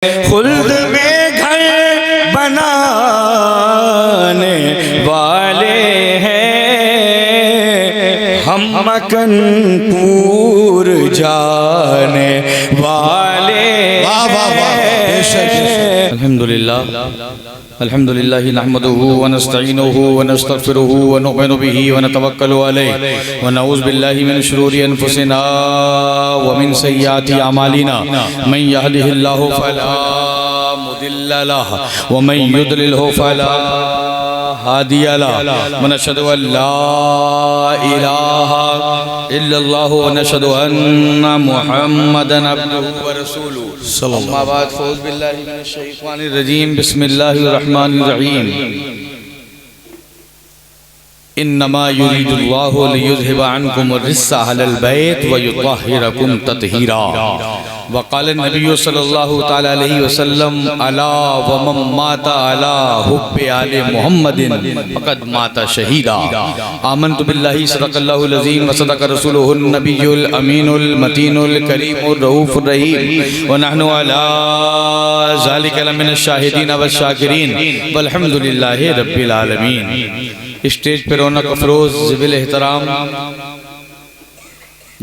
خلد میں گھر بنانے والے ہیں ہم مکن پور جانے والے ہیں الحمدللہ نحمده ونستعینه ونستغفره ونؤمن به ونتوکل علیہ ونعوذ باللہ من شرور انفسنا ومن سیئات اعمالنا من یهده اللہ فلا مضل له ومن یضللہ فلا ہادی له ونشهد ان لا الہ الا اللہ ونشهد ان محمدا عبدہ ورسولہ اما بعد فاعوذ باللہ من الشیطان الرجیم بسم اللہ الرحمن الرحیم انما یرید اللہ لیذہب عنکم الرجس اہل البیت ویطہرکم تطہیرا وقال النبی صلی اللہ تعالی علیہ وسلم الا ومن مات علی حب آل محمد فقد مات شہیدا آمنت باللہ صدق اللہ العظیم وصدق رسولہ النبی الامین المتین الکریم الرؤوف الرحیم ونحن علی ذلک لمن الشاہدین والشاکرین والحمدللہ رب العالمین۔ اسٹیج پر رونق افروز ذویل احترام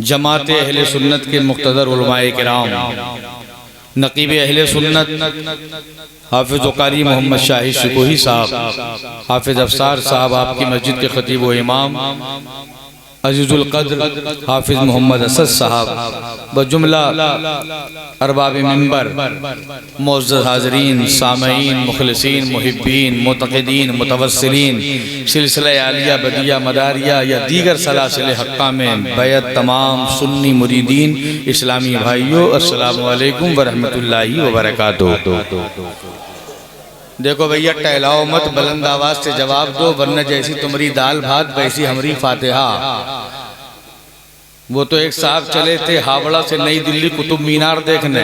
جماعت اہل سنت کے مقتدر علماء کرام، نقیب اہل سنت حافظ و قاری محمد شاہد شکوہی صاحب، حافظ افسار صاحب آپ کی مسجد کے خطیب و امام، عزیز القدر حافظ محمد اسد صاحب، بجملہ ارباب منبر، معزز حاضرین، سامعین، مخلصین، محبین، معتقدین، متوسلین، سلسلہ عالیہ بدیہ مداریہ یا دیگر سلاسل حقہ میں بیعت تمام سنی مریدین اسلامی بھائیوں، السلام علیکم ورحمت اللہ وبرکاتہ۔ دیکھو بھئیہ ٹہلاؤ مت، بلند آواز سے جواب دو، ورنہ جیسی تمہاری دال بھات ویسی ہماری فاتحہ۔ وہ تو ایک صاحب چلے تھے ہاوڑہ سے نئی دلی قطب مینار دیکھنے،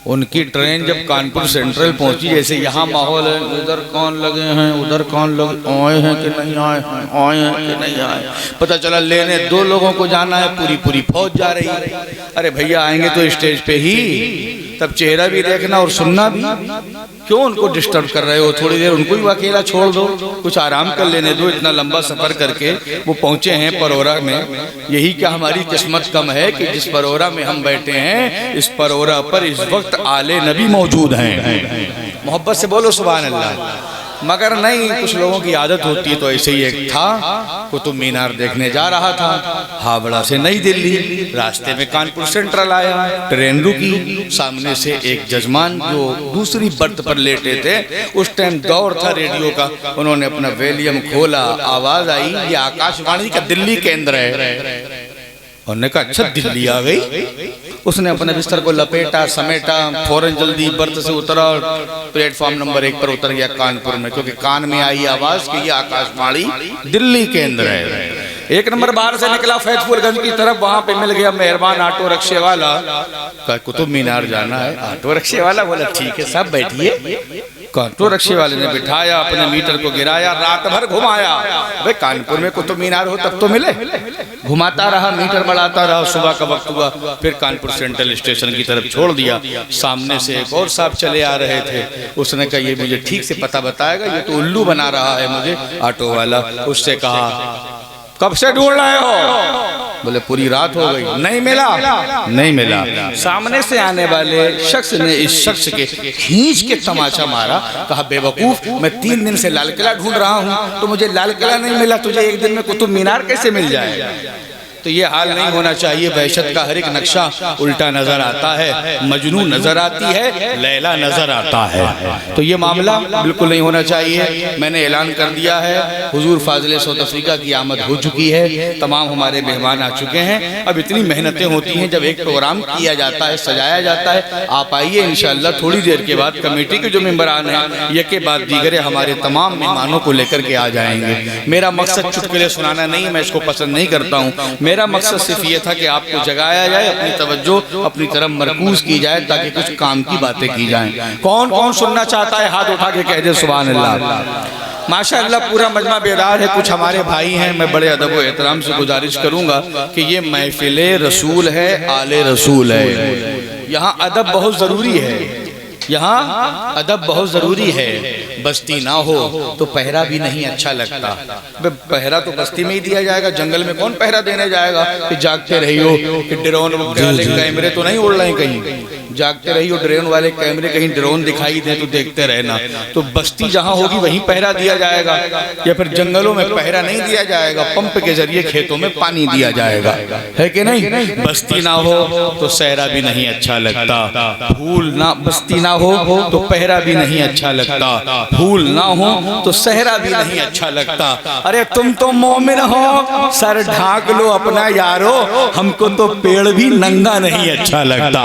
ان کی ٹرین جب کانپور سینٹرل پہنچی، جیسے یہاں ماحول ہے، ادھر کون لگے ہیں ادھر کون لگے آئے ہیں کہ نہیں آئے ہیں، آئے ہیں کہ نہیں آئے، پتہ چلا لینے دو لوگوں کو جانا ہے، پوری فوج جا رہی ہے۔ ارے بھئیہ آئیں گے تو اسٹیج پہ ہی، تب چہرہ بھی دیکھنا اور سننا بھی، کیوں ان کو ڈسٹرب کر رہے ہو؟ تھوڑی دیر ان کو بھی اکیلا چھوڑ دو، کچھ آرام کر لینے دو۔ اتنا لمبا سفر کر کے وہ پہنچے ہیں پرورہ میں، یہی کہ ہماری قسمت کم ہے کہ جس پرورہ میں ہم بیٹھے ہیں اس پرورہ پر اس وقت آل نبی موجود ہیں۔ محبت سے بولو سبحان اللہ۔ مگر نہیں، کچھ لوگوں کی عادت ہوتی ہے، تو ایسے ہی ایک تھا قطب مینار دیکھنے جا رہا تھا، ہاوڑہ سے نئی دلی، راستے میں کانپور سینٹرل آیا، ٹرین رکی، سامنے سے ایک ججمان جو دوسری برتھ پر لیٹے تھے، اس ٹائم دور تھا ریڈیو کا، انہوں نے اپنا ویلیم کھولا، آواز آئی یہ آکاش وانی کا دلی کیندر ہے، انہوں نے کہا اچھا دلی آ گئی۔ اس نے اپنے بستر کو لپیٹا سمیٹا، فوراں جلدی برتھ سے اترا، پلیٹ فارم نمبر 1 پر اتر گیا کانپور میں، کیونکہ کان میں آئی آواز کہ یہ آکاش وانی دلی کے اندر ہے۔ 1 نمبر باہر سے نکلا فیض پور گنج کی طرف، وہاں پہ مل گیا مہربان آٹو رکشے والا، کہا قطب مینار جانا ہے۔ آٹو رکشے والا بولا ٹھیک ہے صاحب بیٹھیے۔ آٹو رکشے والے نے بٹھایا، اپنے میٹر کو گرایا، رات بھر گھمایا، بھئی کانپور میں قطب مینار ہو تب تو ملے، گھماتا رہا، میٹر بڑھاتا رہا، صبح کا وقت ہوا، پھر کانپور سینٹرل اسٹیشن کی طرف چھوڑ دیا۔ سامنے سے ایک اور صاحب چلے آ رہے تھے، اس نے کہا یہ مجھے ٹھیک سے پتہ بتائے گا، یہ تو الو بنا رہا ہے مجھے۔ آٹو والا اس سے کہا کب سے ڈھونڈ رہے ہو؟ بولے پوری رات ہو گئی، نہیں ملا۔ سامنے سے آنے والے شخص نے اس شخص کے کھینچ کے تماشا مارا، کہا بے وقوف، میں 3 دن سے لال قلعہ ڈھونڈ رہا ہوں تو مجھے لال قلعہ نہیں ملا، تجھے 1 دن میں قطب مینار کیسے مل جائے؟ تو یہ حال نہیں ہونا چاہیے، وحشت کا ہر ایک نقشہ الٹا نظر آتا ہے، مجنون نظر آتی ہے، لیلا نظر آتا ہے، تو یہ معاملہ بالکل نہیں ہونا چاہیے۔ میں نے اعلان کر دیا ہے، حضور فاضل ساؤتھ افریقہ کی آمد ہو چکی ہے، تمام ہمارے مہمان آ چکے ہیں۔ اب اتنی محنتیں ہوتی ہیں جب ایک پروگرام کیا جاتا ہے، سجایا جاتا ہے، آپ آئیے انشاءاللہ تھوڑی دیر کے بعد کمیٹی کے جو ممبران ہیں یک کے بعد دیگر ہمارے تمام مہمانوں کو لے کر کے آ جائیں گے۔ میرا مقصد چٹکلے سنانا نہیں ہے، میں اس کو پسند نہیں کرتا ہوں، میرا مقصد صرف یہ تھا کہ آپ کو جگایا جائے، اپنی توجہ اپنی طرف مرکوز کی جائے تاکہ کچھ کام کی باتیں کی جائیں۔ کون کون سننا چاہتا ہے ہاتھ اٹھا کے کہہ دے سبحان اللہ۔ ماشاءاللہ پورا مجمع بیدار ہے، کچھ ہمارے بھائی ہیں، میں بڑے ادب و احترام سے گزارش کروں گا کہ یہ محفل رسول ہے، آل رسول ہے، یہاں ادب بہت ضروری ہے۔ یہاں ادب بہت ضروری ہے. بستی نہ ہو تو پہرا بھی نہیں اچھا لگتا. پہرا تو بستی میں ہی دیا جائے گا, جنگل میں کون پہرا دینے جائے گا کہ جاگتے رہی ہو کہ ڈرون والے کیمرے تو نہیں اڑ رہے ہیں کہیں, جاگتے رہی ہو ڈرون والے کیمرے کہیں ڈرون دکھائی دیں تو دیکھتے رہنا. تو بستی جہاں ہوگی وہیں پہرا دیا جائے گا, یا پھر جنگلوں میں پہرا نہیں دیا جائے گا, پمپ کے ذریعے کھیتوں میں پانی دیا جائے گا, ہے کہ نہیں. بستی نہ ہو تو صحرا بھی نہیں اچھا لگتا, پھول نہ بستی نہ ہو تو پہرا بھی نہیں اچھا لگتا, پھول نہ ہو تو صحرا بھی نہیں اچھا لگتا. ارے تم تو مومن ہو سر ڈھانک لو اپنا یارو, ہم کو تو پیڑ بھی ننگا نہیں اچھا لگتا.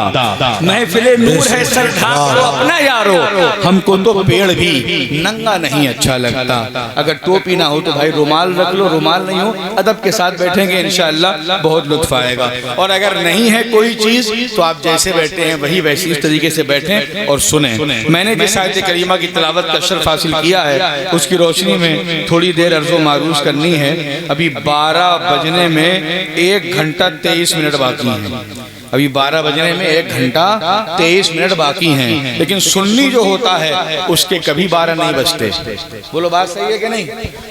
محفل نور ہے سر ڈھانک لو اپنا یارو, ہم کو تو پیڑ بھی ننگا نہیں اچھا لگتا. اگر ٹوپی نہ ہو تو بھائی رومال رکھ لو, رومال نہیں ہو ادب کے ساتھ بیٹھیں گے انشاءاللہ بہت لطف آئے گا. اور اگر نہیں ہے کوئی چیز تو آپ جیسے بیٹھے ہیں وہی ویسی اس طریقے سے بیٹھیں اور سنیں. میں نے جس آیت کریمہ کی تلاوت کا شرف حاصل کیا ہے اس کی روشنی میں تھوڑی دیر عرض و معروض کرنی ہے. ابھی 12 بجنے میں 1 گھنٹہ 23 منٹ باقی ہیں, ابھی 12 بجنے میں 1 گھنٹہ 23 منٹ باقی ہیں. لیکن سنی جو ہوتا ہے اس کے کبھی 12 نہیں بجتے. بولو بات صحیح ہے کہ نہیں؟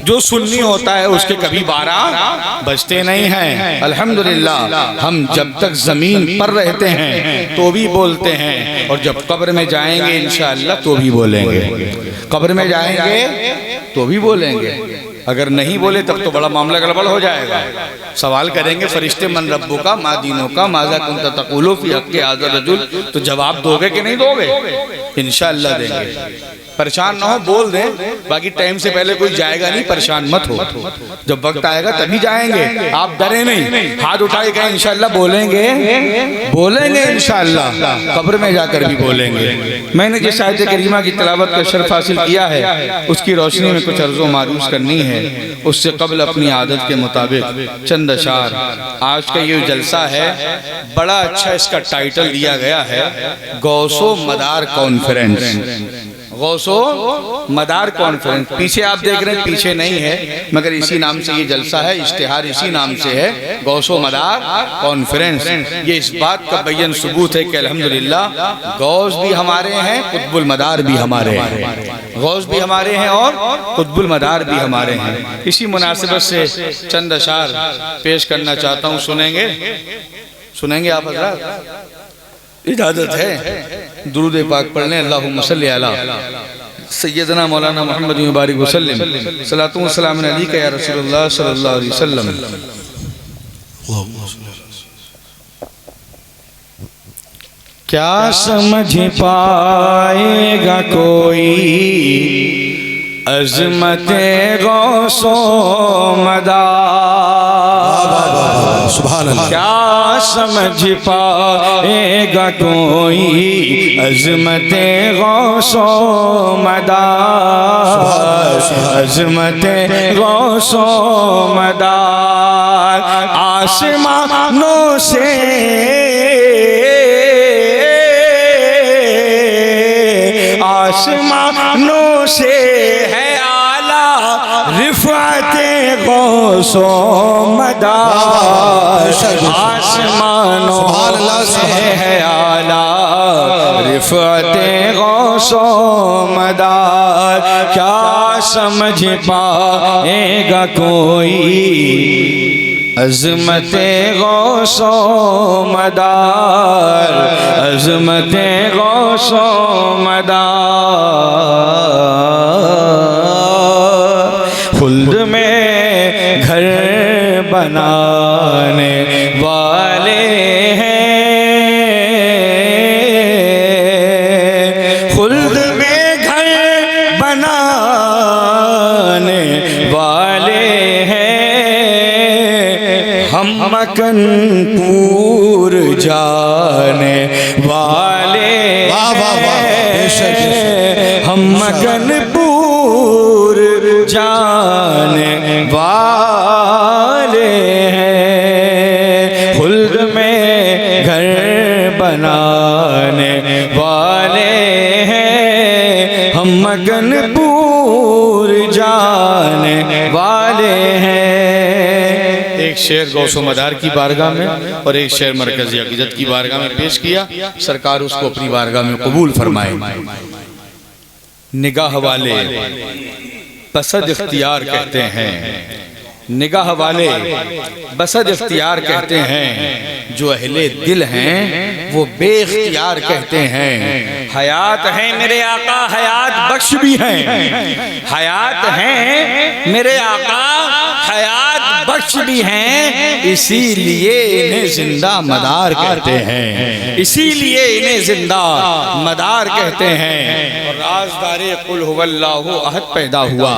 جو سنی ہوتا ہے اس کے کبھی 12 بجتے نہیں ہیں. الحمدللہ ہم جب تک زمین پر رہتے ہیں تو بھی بولتے ہیں, اور جب قبر میں جائیں گے انشاءاللہ تو بھی بولیں گے. قبر میں جائیں گے تو بھی بولیں گے, اگر نہیں بولے تب تو بڑا معاملہ گڑبڑ ہو جائے گا. سوال کریں گے فرشتے من ربو کا ما دینوں کا ماذا کنت تقولو فی حق ھذا الرجل, تو جواب دو گے کہ نہیں دو گے؟ انشاءاللہ دیں گے. پریشان نہ ہو, بول دیں, باقی ٹائم سے پہلے کوئی جائے گا نہیں, پریشان مت ہو. جب وقت آئے گا تبھی جائیں گے, آپ ڈریں نہیں, ہاتھ اٹھائے گئے انشاءاللہ بولیں گے, بولیں گے انشاءاللہ, قبر میں جا کر بھی بولیں گے. میں نے جس آیت کریمہ کی تلاوت کا شرف حاصل کیا ہے اس کی روشنی میں کچھ عرض و معروض کرنی ہے. اس سے قبل اپنی عادت کے مطابق چند اشعار. آج کا یہ جلسہ ہے بڑا اچھا, اس کا ٹائٹل دیا گیا ہے غوث و مدار کانفرنس. غوث و مدار کانفرنس. پیچھے آپ دیکھ رہے ہیں, پیچھے نہیں ہے مگر اسی نام سے یہ جلسہ ہے, اشتہار اسی نام سے ہے غوث و مدار کانفرنس. یہ اس بات کا بیان ثبوت ہے کہ الحمدللہ غوث بھی ہمارے ہیں, قطب المدار بھی ہمارے ہیں. غوث بھی ہمارے ہیں اور قطب المدار بھی ہمارے ہیں. اسی مناسبت سے چند اشعار پیش کرنا چاہتا ہوں, سنیں گے؟ سنیں گے آپ حضرات؟ اجازت ہے؟ درود پاک پڑھ لیں. اللہم صلی علی سیدنا مولانا محمد مبارک وسلم, صلاۃ و سلام علیک یا رسول اللہ صلی اللہ علیہ وسلم. کیا سمجھ پائے گا کوئی عظمت غوث و مدار, کیا سمجھ پائے گا کوئی عظمت غوث و مدار, عظمت غوث و مدار. آسمانوں سے آسمانوں سے ہے اعلیٰ رفعت غوث و مدار, آسمانوں سے ہے اعلیٰ رفعت غوث و مدار. کیا سمجھ پائے گا کوئی عظمت غوث و مدار, عظمت غوث و مدار. خلد میں گھر بنانے والے ہیں, خلد میں گھر بنانے والے ہیں, ہم مکن پور جانے والے ہیں, ہم مکن پور جانے والے ہیں, خلد میں گھر بنانے والے ہیں, ہم مکن پور جانے والے ہیں. ایک شعر غوث و مدار کی بارگاہ میں اور ایک شعر مرکزی عقیدت کی بارگاہ میں پیش کیا، سرکار اس کو اپنی بارگاہ میں قبول فرمائے۔ نگاہ والے بسد اختیار کہتے ہیں، نگاہ والے بسد اختیار کہتے ہیں، جو اہل دل ہیں وہ بے اختیار کہتے ہیں۔ حیات ہیں میرے آقا حیات بخش بھی ہیں، حیات ہیں میرے آقا حیات بخش بھی ہیں، اسی لیے انہیں زندہ مدار کہتے ہیں، اسی لیے انہیں زندہ مدار کہتے ہیں۔ اور رازدار قل هو اللہ احد پیدا ہوا۔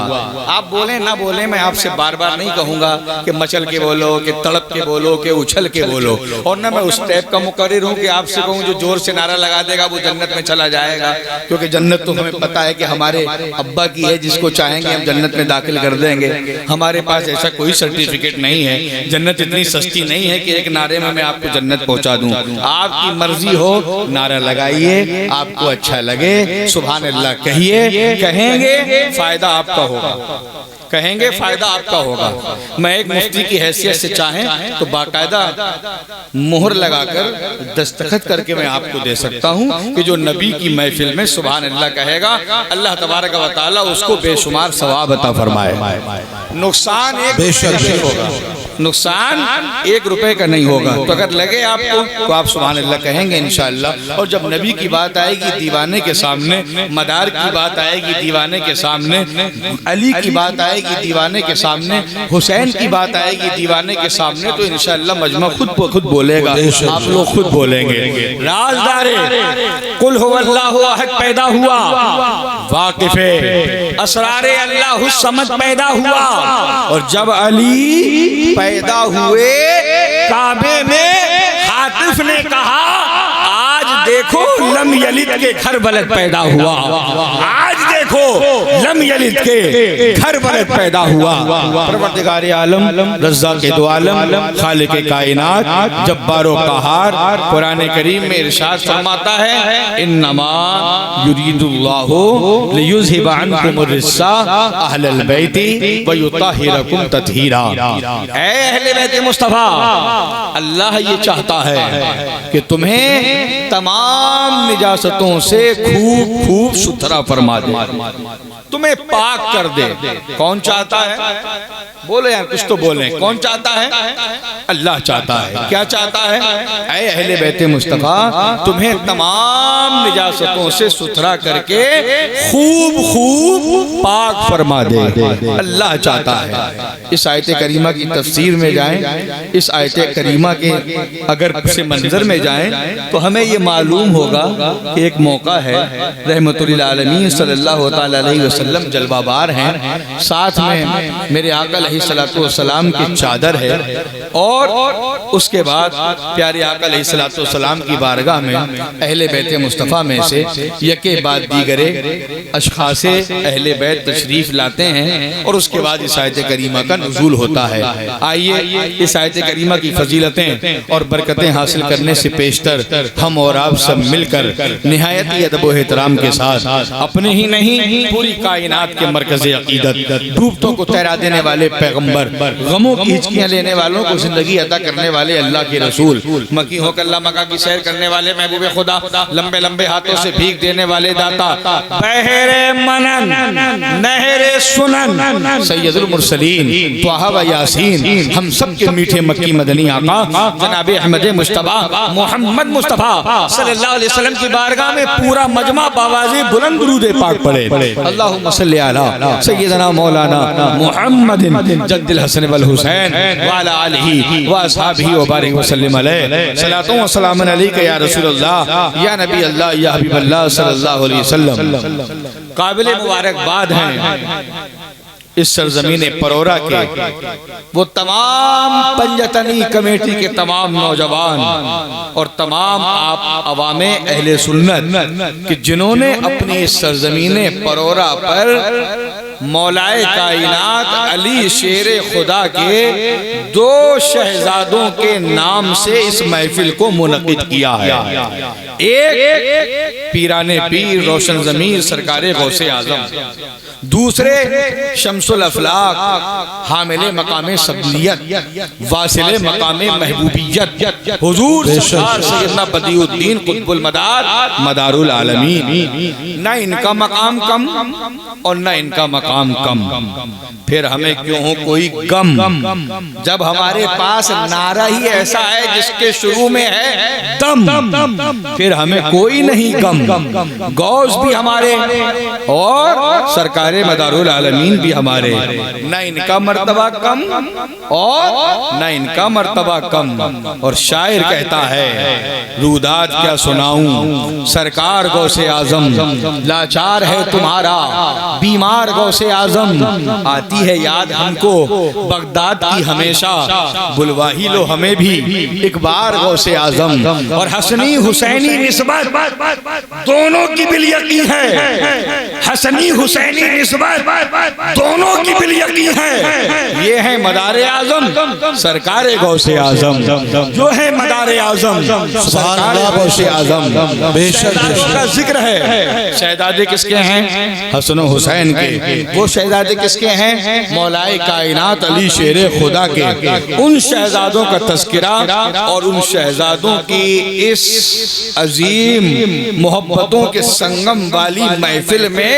آپ بولیں نہ بولیں، میں آپ سے بار بار نہیں کہوں گا کہ مچل کے بولو، کہ تڑپ کے بولو، کہ اچھل کے بولو، اور نہ میں اس ٹیپ کا مقرر ہوں کہ آپ سے کہوں جو زور سے نعرہ لگا دے گا وہ جنت میں چلا جائے گا، کیونکہ جنت تو ہمیں پتا ہے کہ ہمارے ابا کی ہے، جس کو چاہیں گے ہم جنت میں داخل کر دیں گے۔ ہمارے پاس ایسا کوئی سرٹیفکیٹ نہیں ہے، جنت اتنی سستی نہیں ہے کہ ایک نعرے میں آپ کو جنت پہنچا دوں۔ آپ کی مرضی ہو نعرہ لگائیے، آپ کو اچھا لگے سبحان اللہ کہیے، کہیں گے فائدہ آپ کا ہوگا، کہیں گے فائدہ آپ کا ہوگا۔ میں ایک مفتی کی حیثیت سے چاہیں تو باقاعدہ مہر لگا کر دستخط کر کے میں آپ کو دے سکتا ہوں کہ جو نبی کی محفل میں سبحان اللہ کہے گا اللہ تبارک و تعالیٰ اس کو بے شمار ثواب عطا فرمائے۔ نقصان ایک ہوگا، نقصان 1 روپے کا نہیں ہوگا، تو اگر لگے آپ کو تو آپ سبحان اللہ کہیں گے انشاءاللہ۔ اور جب نبی کی بات آئے گی دیوانے کے سامنے، مدار کی بات آئے گی دیوانے کے سامنے، علی کی بات آئے گی دیوانے کے سامنے، حسین کی بات آئے گی دیوانے کے سامنے، تو انشاءاللہ مجمع خود بولے گا، آپ لوگ خود بولیں گے۔ رازدار قل هو اللہ احد پیدا ہوا، واقف اسرار اللہ الصمد پیدا ہوا، اور جب علی پیدا ہوئے کعبے میں حاطف نے کہا آج دیکھو لم یلد کے گھر ولد پیدا ہوا، آج دیکھو لم یلد کے گھر ولد پیدا ہوا۔ پروردگار عالم رزاق دو عالم خالق کائنات جبار و قہار قرآن کریم میں ارشاد فرماتا ہے انما یرید اللہ لیذھب عنکم الرجس اہل البیت ویطہرکم تطہیرا۔ اے اہل بیت مصطفیٰ، اللہ یہ چاہتا ہے کہ تمہیں تمام نجاستوں سے خوب ستھرا فرما دے، تمہیں پاک کر دے۔ کون چاہتا ہے؟ بولے یار کچھ تو بولیں، کون چاہتا ہے؟ اللہ چاہتا ہے۔ کیا چاہتا ہے؟ اے اہل بیت مصطفیٰ تمہیں تمام نجاستوں سے ستھرا کر کے خوب پاک فرما دے، اللہ چاہتا ہے۔ اس آیت کریمہ کی تفسیر میں جائیں، اس آیت کریمہ کے اگر پس منظر میں جائیں تو ہمیں یہ معلوم ہوگا کہ ایک موقع ہے رحمت للعالمین صلی اللہ تعالی علیہ وسلم جلوہ بار ہیں، ساتھ میں میرے آقا علیہ السلام کی چادر ہے، اور اس کے بعد پیارے آقا علیہ السلام کی بارگاہ میں اہل بیت مصطفیٰ میں سے یکے بعد دیگرے اشخاص اہل بیت تشریف لاتے ہیں، اور اس کے بعد اس آیت کریمہ کا نزول ہوتا ہے۔ آئیے اس آیت کریمہ کی فضیلتیں اور برکتیں حاصل کرنے سے پیشتر ہم اور آپ سب مل کر نہایت ادب و احترام کے ساتھ اپنے ہی نہیں پوری کائنات کے مرکز عقیدت، ڈوبتوں کو تیرا دینے والے پیغمبر، غموں کی ہچکیاں لینے والوں کو زندگی عطا کرنے والے اللہ کے رسول، مکی ہو کر اللہ مکہ کی سیر کرنے والے محبوب خدا، لمبے لمبے ہاتھوں سے بھیک دینے والے داتا، بحر منن نہر سنن سید المرسلین طٰہٰ و یاسین، ہم سب کے میٹھے مکی مدنی آقا جناب احمد مصطفیٰ محمد مصطفیٰ صلی اللہ علیہ وسلم کی بارگاہ میں پورا مجمع باواز بلند درود پاک پڑھے۔ اللہم صلی علی سیدنا مولانا محمد جد الحسن والحسین وعلی آلہ واصحابہ وبارک وسلم علیہ، صلاۃ و سلام علیک یا رسول اللہ یا نبی اللہ یا حبیب اللہ صلی اللہ علیہ وسلم۔ قابل مبارکباد ہیں اس سرزمین پرورا کے وہ تمام پنجتنی کمیٹی کے تمام نوجوان اور تمام عوام اہل سنت کہ جنہوں نے اپنی اس سرزمین پرورا پر مولائے کائنات علی شیر خدا کے 2 شہزادوں کے نام سے اس محفل کو منعقد کیا ہے۔ ایک پیرانے پیر روشن ضمیر سرکار غوث اعظم، دوسرے شمس الافلاق حامل مقام سبلیت واصل مقام محبوبیت حضور سرکار سیدنا بدیع الدین قطب المدار مدار العالمین۔ نہ ان کا مقام کم اور نہ ان کا مقام کم، پھر ہمیں کیوں ہو کوئی غم جب ہمارے پاس نعرہ ہی ایسا ہے جس کے شروع میں ہے دم، پھر ہمیں کوئی نہیں غم۔ غوث بھی ہمارے اور سرکار مدار العالمین بھی ہمارے، نہ ان کا مرتبہ کم اور نہ ان کا مرتبہ کم۔ اور شاعر کہتا ہے روداد کیا سناؤں سرکار غوث اعظم، لاچار ہے تمہارا بیمار غوث اعظم، آتی ہے یاد ہم کو بغداد کی ہمیشہ، بلوا ہی لو ہمیں بھی ایک بار غوث اعظم۔ اور حسنی حسینی نسبت دونوں کی بالیقین ہے، حسنی حسینی نسبت دونوں کی بالیقین ہے، یہ ہے مدار اعظم سرکار غوث اعظم، جو ہے مدار اعظم سرکار غوث اعظم۔ بے شک کا ذکر ہے، شہزادے کس کے ہیں؟ حسن و حسین کے۔ وہ شہزادے کس کے ہیں؟ مولا کائنات علی شیر خدا کے۔ ان شہزادوں کا تذکرہ اور ان شہزادوں کی اس عظیم محبتوں کے سنگم والی محفل میں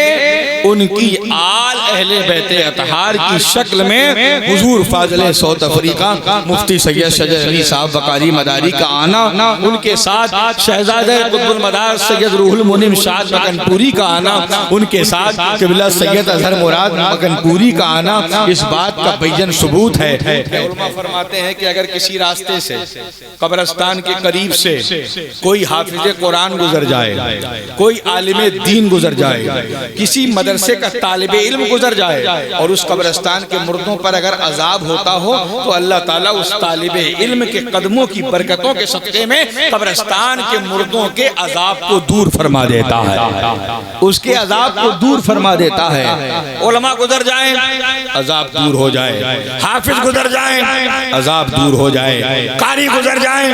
ان کی آل اہل بیت اطہار کی شکل میں حضور فاضل ساؤتھ افریقہ مفتی سید شجر علی صاحب بقاری مداری کا آنا، ان کے ساتھ شہزادہ قطب المدار سید روح المنیم شاد مکن پوری کا آنا، ان کے ساتھ قبلہ سید اظہر مراد مکن پوری کا آنا، اس بات کا بین ثبوت ہے۔ علماء فرماتے ہیں کہ اگر کسی راستے سے قبرستان کے قریب سے کوئی حافظ قرآن گزر جائے، کوئی عالم دین گزر جائے، کسی مدرسے کا طالب علم گزر جائے اور اس قبرستان کے مردوں پر اگر عذاب ہوتا ہو تو اللہ تعالیٰ اس طالب علم کے قدموں کی برکتوں کے صدقے میں قبرستان کے مردوں کے عذاب کو دور فرما دیتا ہے، اس کے عذاب کو دور فرما دیتا ہے۔ علماء گزر جائیں عذاب دور ہو جائے، حافظ گزر جائیں عذاب دور ہو جائے، قاری گزر جائیں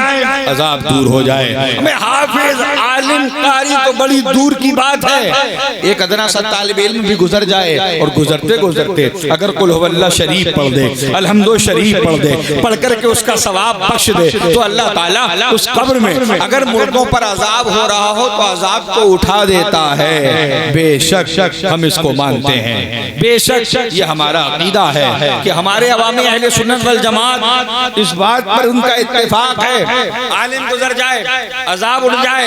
عذاب دور ہو جائے۔ ہمیں حافظ عالم قاری تو بڑی دور کی بات ہے، ایک ادنا سا طالب علم بھی گزر جائے اور گزرتے گزرتے اگر قل هو اللہ شریف پڑھ دے، الحمد شریف پڑھ دے، پڑھ کر کے اس کا ثواب بخش دے تو اللہ تعالیٰ اس قبر میں اگر مردوں پر عذاب ہو رہا ہو تو عذاب کو اٹھا دیتا ہے۔ بے شک ہم اس کو مانتے ہیں، بے شک یہ ہمارا عقیدہ ہے کہ ہمارے عوام اہل سنت والجماعت اس بات پر ان کا اتفاق ہے، عالم گزر جائے عذاب اٹھ جائے،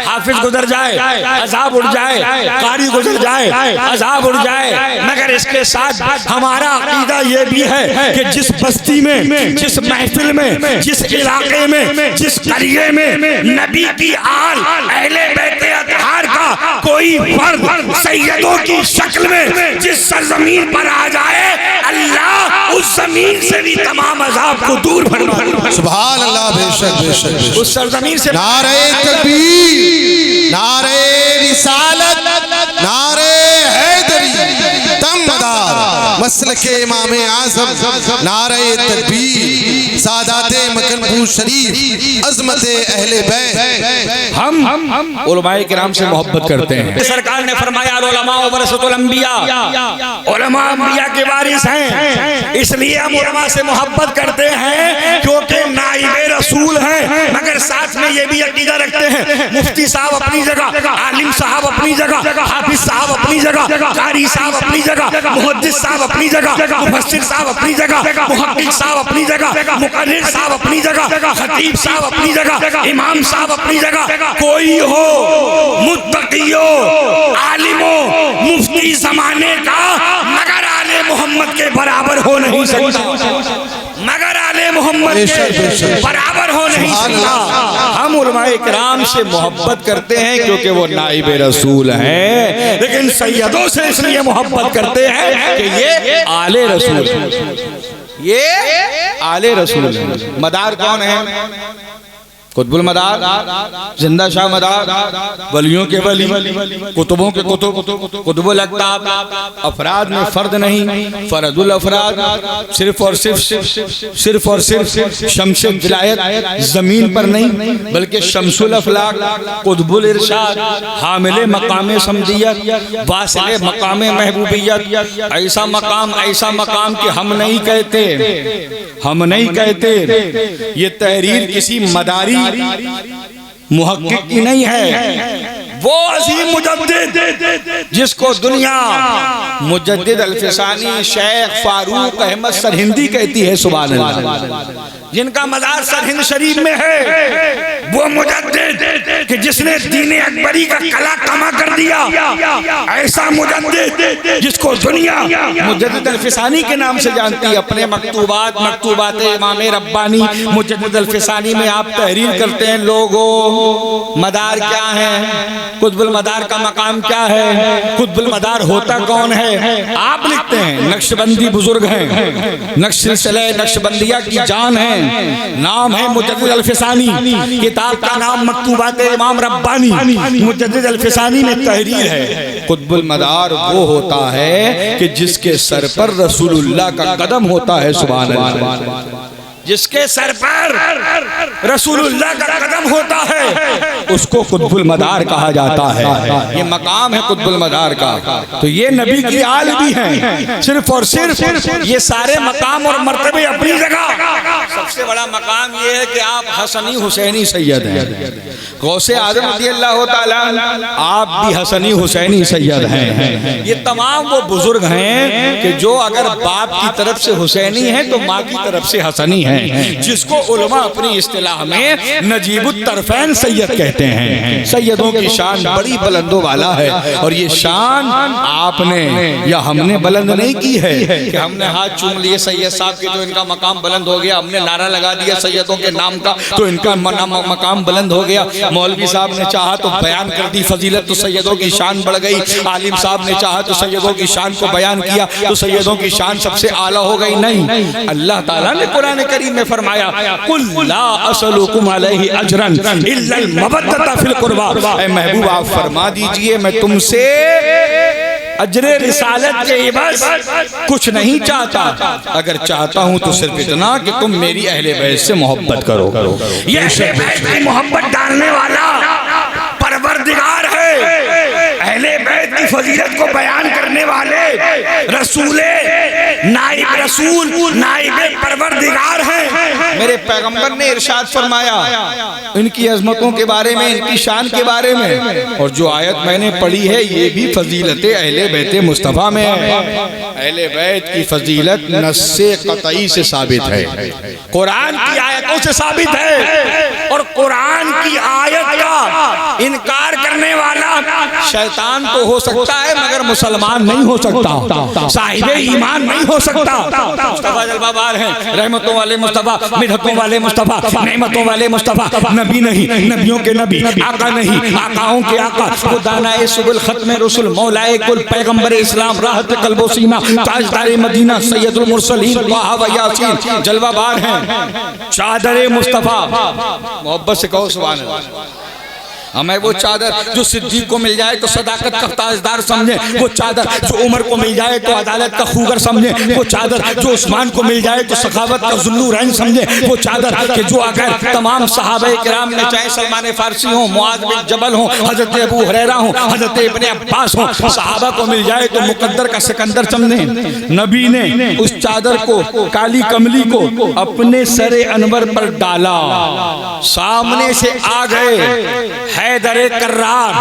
حافظ گزر جائے عذاب اٹھ جائے، قاری گزر جائے عذاب اٹھ جائے، مگر اس کے ساتھ ہمارا عقیدہ یہ بھی ہے کہ جس بستی میں، جس محفل میں، جس علاقے میں، جس قریے میں نبی کی آل اہل بیت اطہار کا کوئی فرد سیدوں کی شکل میں جس سرزمین پر آ جائے، اللہ اس زمین سے بھی تمام عذاب کو دور فرما۔ سبحان اللہ، بے شک بے شک۔ اس سرزمین سے نعرہ تکبیر، نعرہ رسالت، نعرہ حیدری، دمدار مسلک امام اعظم، نعرہ تکبیر، سادات مکن پور شریف، عظمت اہل بیت۔ ہم علماء کرام سے محبت کرتے ہیں۔ سرکار نے فرمایا العلماء ورثۃ الانبیاء، علماء انبیاء کے وارث ہیں، اس لیے ہم علماء سے محبت کرتے ہیں کیونکہ نائب رسول ہیں، مگر ساتھ میں یہ بھی عقیدہ رکھتے ہیں مفتی صاحب اپنی جگہ، عالم صاحب اپنی جگہ، حافظ صاحب اپنی جگہ، قاری صاحب اپنی جگہ، محدث صاحب اپنی جگہ، مفسر صاحب اپنی جگہ، محقق صاحب اپنی جگہ، مقرر صاحب اپنی جگہ، خطیب صاحب اپنی جگہ، امام صاحب اپنی جگہ، کوئی ہو متقی ہو عالم ہو مفتی زمانے کا مگر آل محمد کے برابر ہو نہیں سکتا، مگر آل محمد کے برابر ہو نہیں سکتا۔ ہم علماء کرام سے محبت کرتے ہیں کیونکہ وہ نائب رسول ہیں، لیکن سیدوں سے اس لیے محبت کرتے ہیں کہ یہ آل رسول ہیں، یہ آل رسول ہیں۔ مدار کون ہے؟ قطب المدار زندہ شاہ مدار ولیوں کے ولی کتبوں کے کتب قطب الاقطاب افراد میں فرد نہیں فرد الافراد صرف اور صرف شمس ولایت زمین پر نہیں بلکہ شمس الافلاق قطب الارشاد حامل مقام صمدیت واصل مقام محبوبیت ایسا مقام کہ ہم نہیں کہتے یہ تحریر کسی مداری محقق کی نہیں ہے وہ عظیم مجدد جس کو دنیا مجدد الفسانی شیخ فاروق احمد سرہندی کہتی ہے سبحان اللہ جن کا مزار سرہند شریف میں ہے وہ مجدد کہ جس نے دین اکبری کا کلا کما کر دیا ایسا مجدد جس کو دنیا مجدد الفسانی کے نام سے جانتی ہے اپنے مکتوبات امام ربانی مجدد الفسانی میں آپ تحریر کرتے ہیں لوگوں مدار کیا ہے قطب المدار کا مقام کیا ہے قطب المدار ہوتا کون ہے آپ لکھتے ہیں نقشبندی بزرگ ہیں سلسلہ نقشبندیہ کی جان ہے نام ہے مجدد الفسانی کتاب کا نام مکتوبات امام ربانی مجدد الفسانی میں تحریر ہے قطب المدار وہ ہوتا ہے کہ جس کے سر پر رسول اللہ کا قدم ہوتا ہے سبحان اللہ جس کے سر پر رسول اللہ کا قدم ہوتا ہے اس کو قطب المدار کہا جاتا ہے یہ مقام ہے قطب المدار کا تو یہ نبی کی آل بھی ہیں صرف اور صرف یہ سارے مقام اور مرتبے اپنی جگہ سب سے بڑا مقام یہ ہے کہ آپ حسنی حسینی سید ہیں غوث اعظم رضی اللہ تعالیٰ آپ بھی حسنی حسینی سید ہیں یہ تمام وہ بزرگ ہیں کہ جو اگر باپ کی طرف سے حسینی ہیں تو ماں کی طرف سے حسنی ہیں جس کو علماء اپنی اصطلاح میں نجیب الطرفین سید کہتے ہیں سیدوں کی شان بڑی بلند و بالا ہے اور یہ شان آپ نے یا ہم نے بلند نہیں کی ہے کہ ہم نے ہاتھ چوم لیے سید صاحب کے تو ان کا مقام بلند ہو گیا ہم نے نعرہ لگا دیا سیدوں کے نام کا تو ان کا مقام بلند ہو گیا مولوی صاحب نے چاہا تو بیان کر دی فضیلت تو سیدوں کی شان بڑھ گئی عالم صاحب نے چاہا تو سیدوں کی شان کو بیان کیا تو سیدوں کی شان سب سے اعلیٰ ہو گئی نہیں اللہ تعالیٰ نے قرآن کریم میں فرمایا قل لا اسلکم علیہ اجرا الا المودۃ فی القربى اے محبوب آپ فرما دیجئے میں تم سے اجر رسالت کے عوض کچھ نہیں چاہتا اگر چاہتا ہوں تو صرف اتنا کہ تم میری اہل بیت سے محبت کرو یہ اہل بیت کی محبت ڈالنے والا پروردگار ہے اہل بیت کی فضیلت کو بیان کرنے والے رسول نائب پروردگار ہیں میرے پیغمبر نے ارشاد فرمایا ان کی عظمتوں کے بارے میں ان کی شان کے بارے میں اور جو آیت میں نے پڑھی ہے یہ بھی فضیلت اہل بیت مصطفیٰ میں ہے اہل بیت کی فضیلت نص قطعی سے ثابت ہے قرآن کی آیتوں سے ثابت ہے اور قرآن کی آیت کا انکار کرنے والا شیطان تو ہو سکتا ہے مگر مسلمان نہیں ہو سکتا صاحب ایمان نہیں ہو سکتا مصطفیٰ جلوہ بار ہیں رحمتوں والے مصطفیٰ مدحتوں والے مصطفیٰ نعمتوں والے مصطفیٰ نبی نہیں نبیوں کے نبی آقا نہیں آقاؤں کے آقا وہ دانائے سبل ختم رسول مولائے کل پیغمبر اسلام راحت قلب و سینہ تاجدار مدینہ سید المرسلین طٰہٰ و یاسین جلوہ بار ہیں چادر مصطفیٰ محبت سے کہو سبحان اللہ ہمیں وہ چادر جو صدیق کو مل جائے تو صداقت کا تاجدار سمجھیں وہ چادر جو عمر کو مل جائے تو عدالت کا خوگر سمجھیں وہ چادر جو عثمان کو مل جائے تو سخاوت کا ذوالنورین سمجھیں وہ چادر کہ جو اگر تمام صحابہ کرام میں چاہے سلمان فارسی ہوں معاذ بن جبل ہوں حضرت ابو ہریرہ ہوں حضرت ابن عباس ہوں صحابہ کو مل جائے تو مقدر کا سکندر سمجھیں نبی نے اس چادر کو کالی کملی کو اپنے سر انور پر ڈالا سامنے سے آ گئے حیدر کرار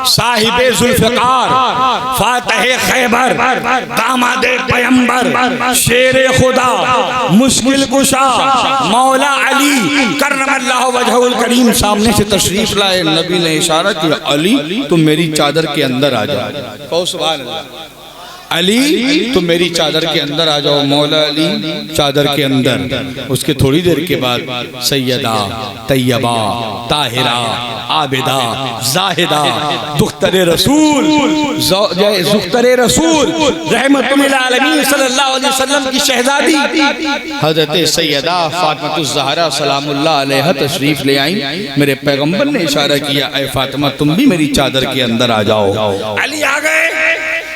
صاحب ذوالفقار فاتح خیبر داماد پیمبر شیر خدا مشکل کشا مولا علی کرم اللہ وجہہ الکریم سامنے سے تشریف لائے نبی نے اشارہ کیا علی تم میری چادر کے اندر آ جا کہو سبحان اللہ علی تم میری چادر کے اندر آ جاؤ. مولا علی چادر کے اندر. اس کے تھوڑی دیر کے بعد سیدہ طیبہ طاہرہ عابدہ زاہدہ دختر رسول رحمت للعالمین صلی اللہ علیہ وسلم کی شہزادی حضرت سیدہ فاطمہ الزہرا سلام اللہ علیہ تشریف لے آئیں. میرے پیغمبر نے اشارہ کیا اے فاطمہ تم بھی میری چادر کے اندر آ جاؤ. علی آ گئے,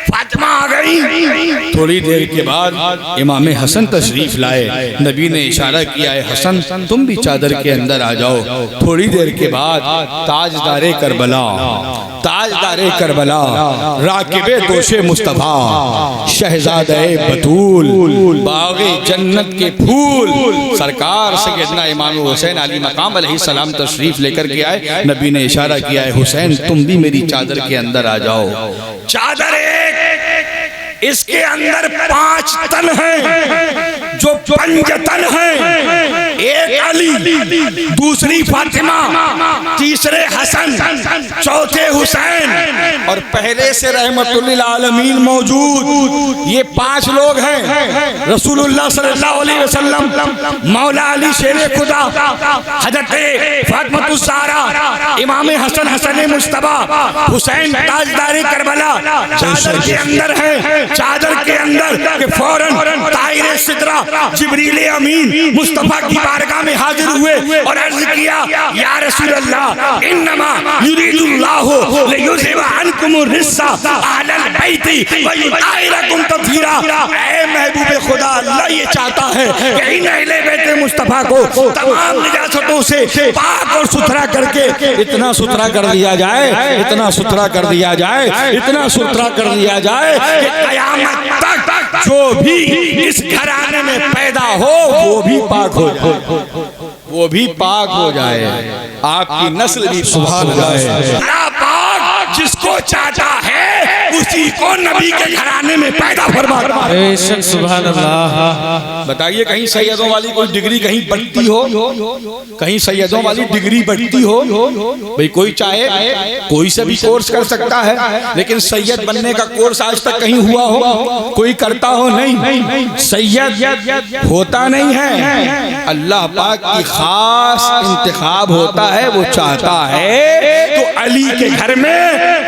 فاطمہ آ گئی. تھوڑی دیر کے بعد امام حسن تشریف لائے. نبی نے اشارہ کیا اے حسن تم بھی چادر کے اندر آ جاؤ. تھوڑی دیر کے بعد تاجدار کربلا راکب دوش مصطفیٰ شہزادہ بطول باغ جنت کے پھول سرکار سیدنا امام حسین علی مقام علیہ السلام تشریف لے کر کے آئے. نبی نے اشارہ کیا ہے حسین تم بھی میری چادر کے اندر آ جاؤ. چادر ایک, اس کے اندر 5 تن ہیں جو 5 تن ہیں. ایک علی, دوسری فاطمہ, تیسرے حسن, چوتھے حسین, اور پہلے سے رحمت للعالمین موجود. یہ 5 لوگ ہیں. رسول اللہ صلی اللہ علیہ وسلم, مولا علی شیر خدا, حضرت فاطمہ الزہرا, امام حسن مصطفیٰ, حسین تاجدار کربلا چادر کے اندر ہے. چادر کے اندر کہ فوراً طاہر صدرہ جبریل امین مصطفیٰ کی بارگاہ میں حاضر ہوئے اور عرض کیا یا رسول اللہ انما یرید اللہ لیذھب عنکم الرجس اہل البیت ویطہرکم تطہیرا. اے محبوب خدا, اللہ یہ چاہتا ہے کہ ان اہل بیت مصطفیٰ کو تمام نجاستوں سے پاک اور ستھرا کر کے اتنا ستھرا کر دیا جائے, اتنا ستھرا کر دیا جائے, اتنا ستھرا کر دیا جائے کہ قیامت تک جو بھی اس گھرانے میں پیدا ہو وہ بھی پاک ہو جائے, وہ بھی پاک ہو جائے, آپ کی نسل بھی سبحان جائے. اللہ پاک جس کو چاہتا ہے اسی کو نبی کے گھرانے میں پیدا فرماتا ہے. سبحان اللہ. بتائیے کہیں سیدوں والی کوئی ڈگری کہیں بڑھتی ہو, کہیں سیدوں والی ڈگری بڑھتی ہو؟ بھئی کوئی چاہے کوئی سے بھی کورس کر سکتا ہے, لیکن سید بننے کا کورس آج تک کہیں ہوا ہو؟ کوئی کرتا ہو؟ نہیں. سید ہوتا نہیں ہے, اللہ پاک کی خاص انتخاب ہوتا ہے. وہ چاہتا ہے تو علی کے گھر میں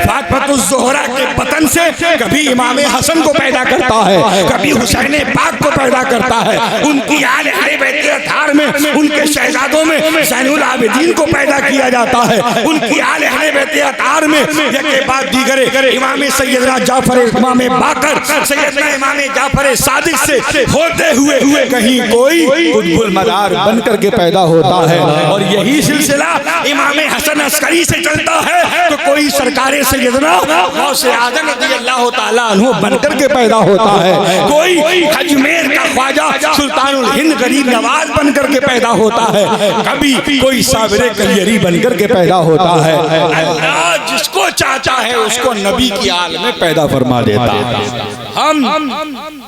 فاطمہ الزہرا کے بطن سے کبھی امام حسن کو پیدا کرتا ہے, کبھی حسین پاک کو پیدا کرتا ہے. ان کی آل بیت اطہار میں ان کے شہزادوں میں زین العابدین کو پیدا کیا جاتا ہے. ان کی آل بیت اطہار میں یکے بعد دیگر امام سیدنا جعفر, امام باقر, سیدنا امام جعفر صادق سے ہوتے ہوئے کہیں کوئی قطب المدار بن کر کے پیدا ہوتا ہے. اور یہی سلسلہ امام حسن عسکری سے چلتا ہے تو کوئی سرکار سیدنا غوث اعظم رضی اللہ تعالیٰ عنہ بن کر کے پیدا ہوتا ہے, کوئی اجمیر کا خواجہ سلطان الہند غریب نواز بن کر کے پیدا ہوتا ہے, کبھی کوئی صابر کلیری بن کر کے پیدا ہوتا ہے. اللہ جس کو چاہتا ہے اس کو نبی کی آل میں پیدا فرما دیتا ہے. ہم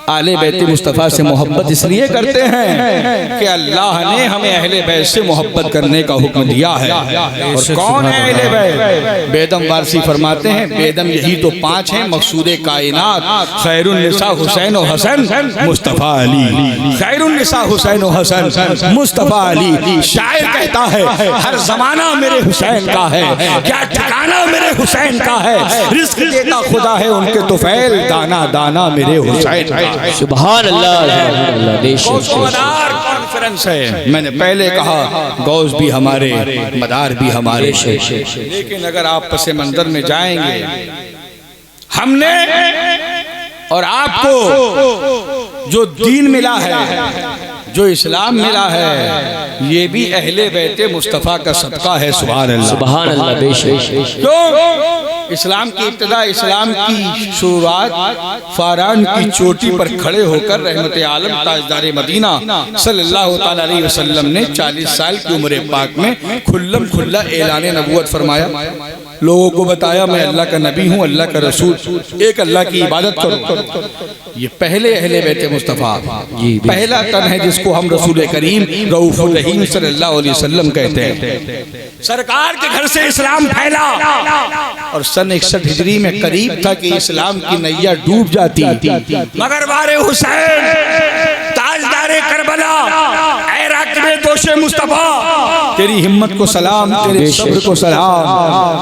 آل بیت مصطفیٰ سے محبت اس لیے کرتے ہیں کہ اللہ نے ہمیں اہل بیت سے محبت کرنے کا حکم دیا ہے. اور کون ہے اہل بیت؟ بیدم وارسی فرماتے ہیں بیدم یہی تو 5 ہیں مقصود کائنات, خیر النساء حسین و حسن مصطفیٰ علی. خیر النساء حسین و حسن مصطفیٰ علی. شاعر کہتا ہے ہر زمانہ میرے حسین کا ہے, کیا ٹھکانہ میرے حسین کا ہے, رزق دیتا خدا ہے ان کے طفیل, دانا دانا میرے حسین کا. سبحان اللہ. کانفرنس ہے, میں نے پہلے کہا غوث بھی ہمارے, مدار بھی ہمارے, لیکن اگر آپ پس منظر میں جائیں گے ہم نے اور آپ کو جو دین ملا ہے, جو اسلام ملا ہے, یہ بھی اہل بیت مصطفیٰ کا صدقہ ہے. سبحان اللہ. سبحان اللہ. بے شک. کیوں؟ اسلام کی ابتدا, اسلام کی شروعات فاران کی چوٹی پر کھڑے ہو کر رحمت عالم تاجدار مدینہ صلی اللہ تعالی علیہ وسلم نے 40 سال کی عمر پاک میں کھلم کھلا اعلان نبوت فرمایا. لوگوں کو بتایا میں اللہ کا نبی ہوں, اللہ کا رسول, ایک اللہ کی عبادت کرو. یہ پہلے اہل بیت مصطفیٰ, پہلا تن ہے جس کو ہم رسول کریم رؤوف الرحیم صلی اللہ علیہ وسلم کہتے ہیں. سرکار کے گھر سے اسلام پھیلا اور سن 61 ہجری میں قریب تھا کہ اسلام کی نیا ڈوب جاتی، مگر بارے حسین تاجدار کربلا، اے راکب دوش مصطفیٰ، تیری ہمت کو سلام، تیرے صبر کو سلام،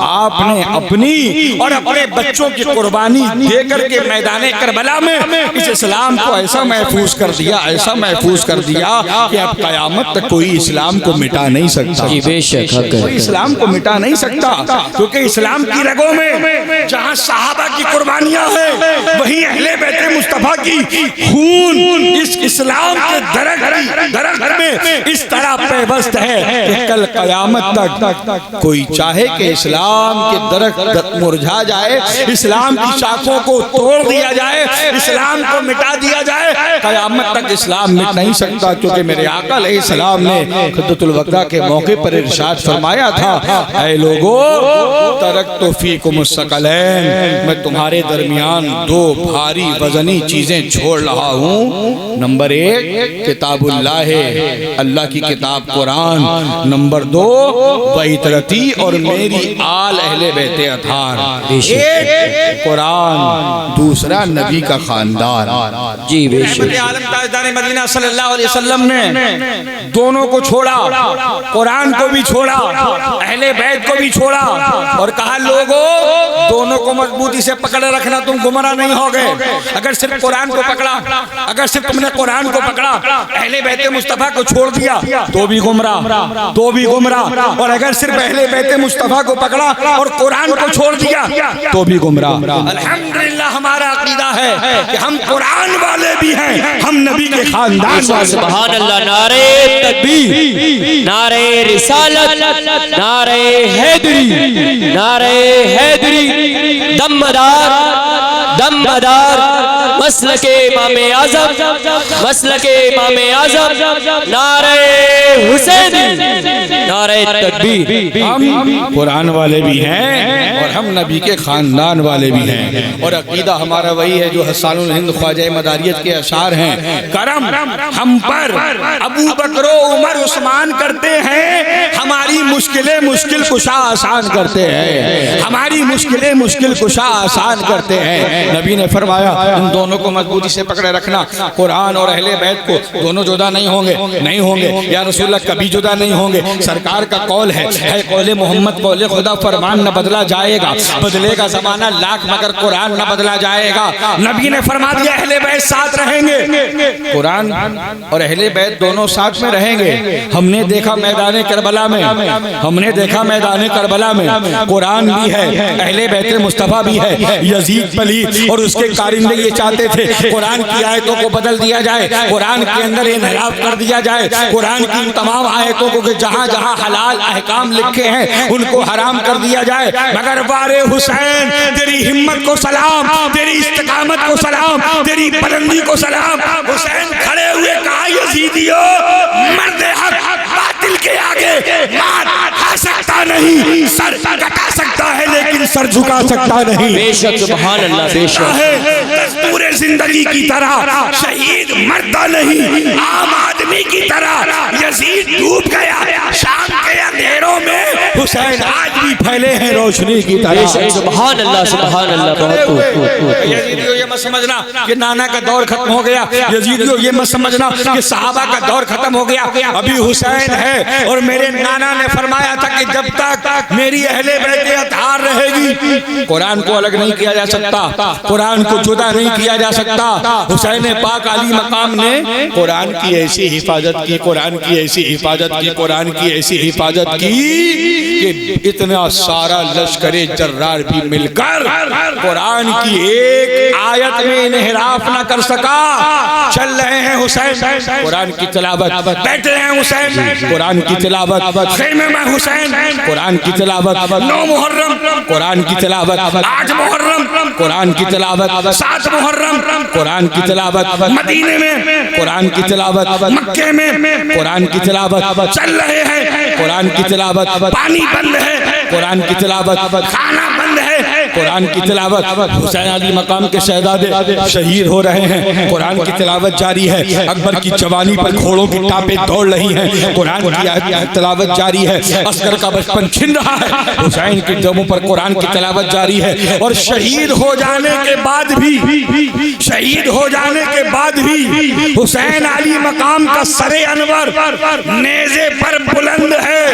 آپ نے اپنی اور اپنے بچوں کی قربانی دے کر کے میدان کربلا میں اس اسلام کو ایسا محفوظ کر دیا، ایسا محفوظ کر دیا کہ اب قیامت تک کوئی اسلام کو مٹا نہیں سکتا، بے شک کوئی اسلام کو مٹا نہیں سکتا، کیونکہ اسلام کی رگوں میں جہاں صحابہ کی قربانیاں ہیں وہیں اہل بیت مصطفیٰ کی خون اس اسلام کے درخت میں اس طرح پیوست ہے کہ کل قیامت تک کوئی چاہے کہ اسلام کے درخت مرجھا جائے، اسلام کی شاخوں کو توڑ دیا جائے، اسلام کو مٹا دیا جائے، قیامت تک اسلام مٹ نہیں سکتا، کیونکہ میرے آقا علیہ السلام نے خطبۃ الوداع کے موقع پر ارشاد فرمایا تھا، اے لوگو ترکت فیکم الثقلین، میں تمہارے درمیان دو بھاری وزنی چیزیں چھوڑ رہا ہوں، نمبر 1 کتاب اللہ ہے، اللہ کی کتاب قرآن، نمبر 2 بیترتی اور میری آل اہل بیت اطہار، ایک قرآن، دوسرا نبی کا خاندان۔ جی بے شک رحمت عالم تاجدار مدینہ صلی اللہ علیہ وسلم نے دونوں کو چھوڑا، قرآن کو بھی چھوڑا، اہل بیت کو بھی چھوڑا، اور کہا لوگوں دونوں کو مضبوطی سے پکڑے رکھنا، تم گمراہ نہیں ہوگے، اگر صرف قرآن کو پکڑا، اگر صرف تم نے قرآن کو پکڑا، اہل بیت مصطفیٰ کو چھوڑ دیا تو بھی گمراہ، تو بھی گمراہ، اور اگر صرف اہل بیت مصطفیٰ کو پکڑا اور قرآن کو چھوڑ دیا تو بھی گمراہ۔ الحمدللہ ہمارا عقیدہ ہے کہ ہم قرآن والے بھی ہیں، ہم نبی کے خاندان والے۔ سبحان اللہ، نعرہ تکبیر، نعرہ رسالت، نعرہ حیدری، نعرہ حیدری، دمدار دمدار، مسلک امام اعظم، مسلک امام اعظم، نعرہ حسین، نعرہ تکبیر۔ ہم قرآن والے بھی ہیں اور ہم نبی کے خاندان والے بھی ہیں، اور عقیدہ ہمارا وہی ہے جو حسان الہند خواجہ مداریت کے اشعار ہیں، کرم ہم پر ابو بکر و عمر عثمان کرتے ہیں، ہماری مشکلیں مشکل کشا آسان کرتے ہیں، ہماری مشکلیں مشکل کشا آسان کرتے ہیں۔ نبی نے فرمایا ان دونوں کو مضبوطی سے پکڑے رکھنا، قرآن اور اہل بیت کو، دونوں جدا نہیں ہوں گے، نہیں ہوں گے یا رسول اللہ کبھی جدا نہیں ہوں گے، سرکار کا قول ہے قول محمد قول خدا، فرمان نہ بدلا جائے گا، بدلے گا زمانہ لاکھ مگر قرآن نہ بدلا جائے گا۔ نبی نے فرما دیا اہل بیت ساتھ رہیں گے، قرآن اور اہل بیت دونوں ساتھ میں رہیں گے۔ ہم نے دیکھا میدان کربلا میں، ہم نے دیکھا میدان کربلا میں قرآن بھی ہے، اہل بیت مصطفیٰ بھی ہے، یزید پلید اور اس کے کارندے یہ چاہتے تھے قرآن کی آیتوں کو بدل دیا جائے، قرآن کے اندر انحراف کر دیا جائے، قرآن کی تمام آیتوں کو کہ جہاں جہاں حلال احکام لکھے ہیں ان کو حرام کر دیا جائے، مگر بارے حسین تیری ہمت کو سلام، تیری استقامت کو سلام، تیری بلندی کو سلام۔ حسین کھڑے ہوئے کہا یزیدیو مرد حق باطل کے آگے مات کھا سکتا نہیں، سر کٹا سکتا ہے لیکن سر جھکا سکتا نہیں۔ بے شک سبحان اللہ، بے شک دستور زندگی کی طرح شہید مرتا نہیں، عام آدمی کی طرح یزید ڈوب گیا شام کے اندھیروں میں، حسین آج بھی پھیلے ہیں روشنی کی طرح۔ سبحان اللہ، سبحان اللہ، بہت یزیدیو یہ مت سمجھنا کہ نانا کا دور ختم ہو گیا، یزیدیو یہ مت سمجھنا کہ صحابہ کا دور ختم ہو گیا، ابھی حسین ہے، اور میرے نانا نے فرمایا تھا کہ جب تک میری اہل بیت اطہار رہے گی قرآن کو الگ نہیں کیا جا سکتا، قرآن کو جدا نہیں کیا جا سکتا۔ حسین پاک علی مقام نے قرآن کی ایسی حفاظت کی، قرآن کی ایسی حفاظت کی، قرآن کی ایسی حفاظت کی کہ اتنا سارا لشکر جرار بھی مل کر قرآن کی ایک آیت میں انحراف نہ کر سکا۔ چل رہے ہیں حسین قرآن کی تلاوت، بیٹھ رہے ہیں حسین قرآن کی تلاوت، خیمے میں حسین قرآن کی تلاوت، 9 محرم قرآن کی تلاوت، 8 محرم قرآن کی تلاوت، 7 محرم قرآن کی تلاوت، مدینے میں قرآن کی تلاوت، مکے میں قرآن کی تلاوت، چل رہے ہیں قرآن کی تلاوت، پانی بند ہے قرآن کی تلاوت، کھانا بند ہے قرآن کی تلاوت. حسین علی مقام کے شہزادے شہید ہو رہے ہیں, قرآن کی تلاوت جاری ہے. اکبر کی جوانی پر گھوڑوں کی ٹاپیں دوڑ رہی ہیں, قرآن کی تلاوت جاری ہے. عسکر کا بچپن چھن رہا ہے, حسین کی جبوں پر قرآن کی تلاوت جاری ہے. اور شہید ہو جانے کے بعد بھی حسین علی مقام کا سر انور نیزے پر بلند ہے,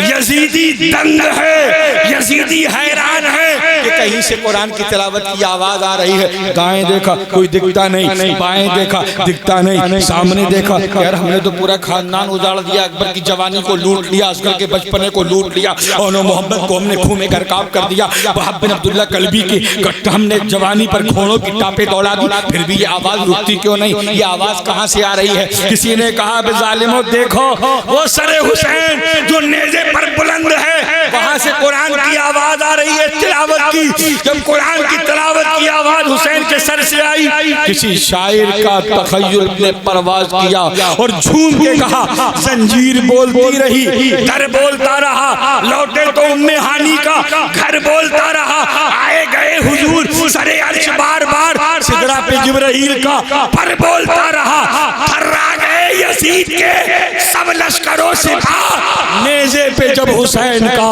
یزیدی دنگ ہے, یزیدی حیران ہے کہ کہیں سے قرآن کی تلاوت کی آواز آ رہی ہے. دائیں دیکھا کوئی دکھتا نہیں, بائیں دیکھا دکھتا نہیں, سامنے دیکھا یار ہم نے تو پورا خاندان اجاڑ دیا, اکبر کی جوانی کو لوٹ لیا, عسکر کے بچپنے کو لوٹ لیا, اور محمد کو ہم نے خون میں گرکاب کر دیا. وہاب بن عبداللہ کلبی کی ہم نے جوانی پر گھوڑوں کی ٹاپیں دوڑا دی, پھر بھی یہ آواز رکتی کیوں نہیں؟ یہ آواز کہاں سے آ رہی ہے؟ کسی نے کہا بے ظالموں دیکھو وہ سر حسین جو نیزے پر بلند ہے, وہاں سے قرآن کی آواز آ رہی ہے تلاوت کی. جب قرآن کی تلاوت کی آواز حسین کے سر سے آئی, کسی شاعر کا تخیل نے پرواز کیا اور جھوم کے کہا زنجیر بولتی رہی, در بولتا رہا, لوٹے تو ام ہانی کا گھر بولتا رہا, آئے گئے حضور سر عرش بار بار, سدرہ پہ جبرائیل کا پر بولتا رہا, تھرا گئے یزید کے سب لشکروں سے نیزے پہ جب حسین کا